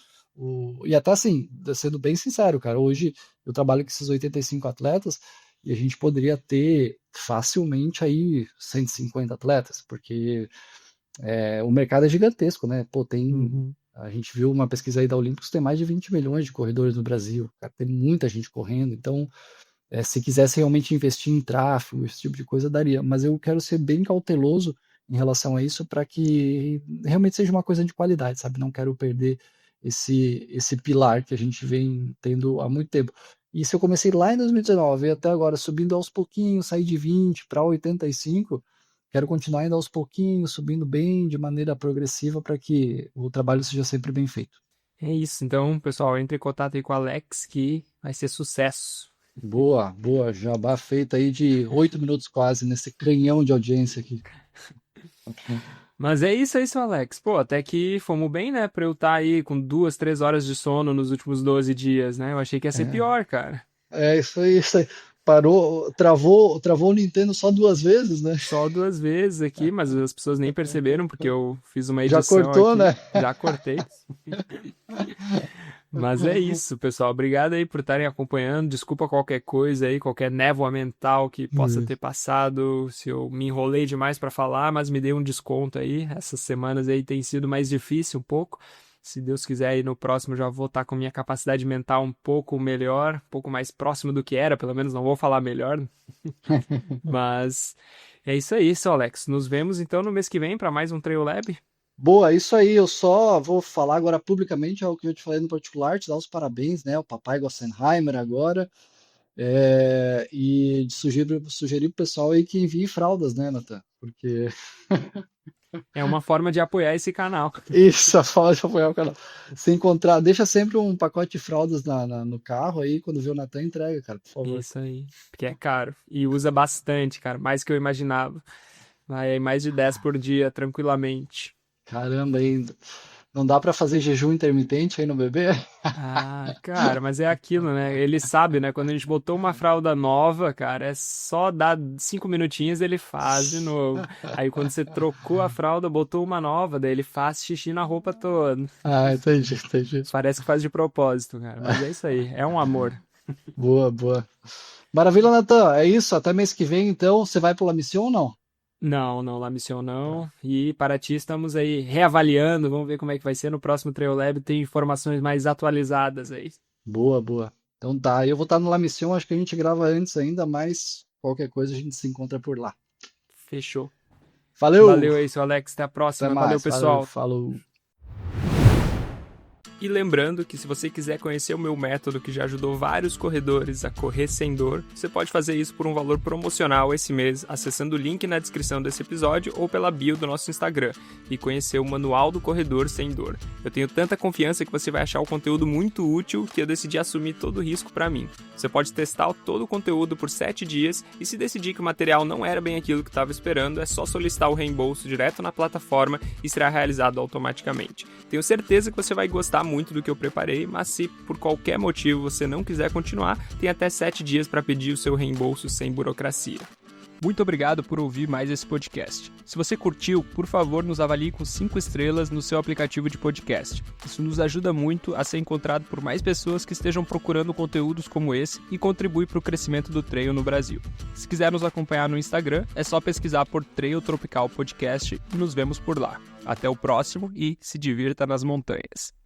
e até assim, sendo bem sincero, cara, hoje eu trabalho com esses 85 atletas e a gente poderia ter facilmente aí 150 atletas, porque o mercado é gigantesco, né? Pô, Uhum. a gente viu uma pesquisa aí da Olímpicos, tem mais de 20 milhões de corredores no Brasil, cara, tem muita gente correndo, então se quisesse realmente investir em tráfego, esse tipo de coisa, daria. Mas eu quero ser bem cauteloso em relação a isso para que realmente seja uma coisa de qualidade, sabe? Não quero perder esse pilar que a gente vem tendo há muito tempo. E se eu comecei lá em 2019 e até agora subindo aos pouquinhos, saí de 20 para 85, quero continuar indo aos pouquinhos, subindo bem, de maneira progressiva, para que o trabalho seja sempre bem feito. É isso. Então, pessoal, entre em contato aí com o Alex que vai ser sucesso. Boa, boa, jabá feita aí de 8 minutos quase, nesse canhão de audiência aqui. Mas é isso, Alex. Pô, até que fomos bem, né? Pra eu estar aí com 2, 3 horas de sono nos últimos 12 dias, né? Eu achei que ia ser É, pior, cara. isso aí, isso aí. Parou, travou o Nintendo só 2 vezes, né? Só 2 vezes aqui, mas as pessoas nem perceberam, porque eu fiz uma Já edição cortou, aqui. né? Já cortei. Mas é isso, pessoal. Obrigado aí por estarem acompanhando. Desculpa qualquer coisa aí, qualquer névoa mental que possa ter passado, se eu me enrolei demais para falar, mas me dei um desconto aí. Essas semanas aí tem sido mais difícil um pouco. Se Deus quiser, aí no próximo já vou estar com minha capacidade mental um pouco melhor, um pouco mais próximo do que era, pelo menos não vou falar melhor. Mas é isso aí, seu Alex. Nos vemos então no mês que vem para mais um Trail Lab. Boa, isso aí. Eu só vou falar agora publicamente algo que eu te falei no particular, te dar os parabéns, né? O papai Gossenheimer agora. E sugerir pro pessoal aí que envie fraldas, né, Nathan? Porque É uma forma de apoiar esse canal. isso, a fala de apoiar o canal. Se encontrar, deixa sempre um pacote de fraldas no carro aí, quando vê o Natan, entrega, cara, por favor. Isso aí. Porque é caro. E usa bastante, cara. Mais que eu imaginava. Vai aí mais de 10 por dia, tranquilamente. Caramba, ainda. Não dá pra fazer jejum intermitente aí no bebê? Ah, cara, mas é aquilo, né? Ele sabe, né? Quando a gente botou uma fralda nova, cara, é só dar 5 minutinhos ele faz de novo. Aí quando você trocou a fralda, botou uma nova, daí ele faz xixi na roupa toda. Ah, entendi, entendi. Parece que faz de propósito, cara. Mas é isso aí. É um amor. Boa, boa. Maravilha, Natan. É isso. Até mês que vem, então. Você vai pela missão ou não? Não, não, La Mission não. E para ti estamos aí reavaliando. Vamos ver como é que vai ser no próximo Trail Lab. Tem informações mais atualizadas aí. Boa, boa. Então tá, eu vou estar no La Mission, acho que a gente grava antes ainda, mas qualquer coisa a gente se encontra por lá. Fechou. Valeu! Valeu aí, seu Alex. Até a Até próxima. Valeu, mais, valeu, pessoal. falou. E lembrando que se você quiser conhecer o meu método que já ajudou vários corredores a correr sem dor, você pode fazer isso por um valor promocional esse mês, acessando o link na descrição desse episódio ou pela bio do nosso Instagram e conhecer o Manual do Corredor Sem Dor. Eu tenho tanta confiança que você vai achar o conteúdo muito útil que eu decidi assumir todo o risco para mim. Você pode testar todo o conteúdo por 7 dias e se decidir que o material não era bem aquilo que estava esperando, é só solicitar o reembolso direto na plataforma e será realizado automaticamente. Tenho certeza que você vai gostar muito do que eu preparei, mas se por qualquer motivo você não quiser continuar, tem até 7 dias para pedir o seu reembolso sem burocracia. Muito obrigado por ouvir mais esse podcast. Se você curtiu, por favor, nos avalie com 5 estrelas no seu aplicativo de podcast. Isso nos ajuda muito a ser encontrado por mais pessoas que estejam procurando conteúdos como esse e contribui para o crescimento do trail no Brasil. Se quiser nos acompanhar no Instagram, é só pesquisar por Trail Tropical Podcast e nos vemos por lá. Até o próximo e se divirta nas montanhas.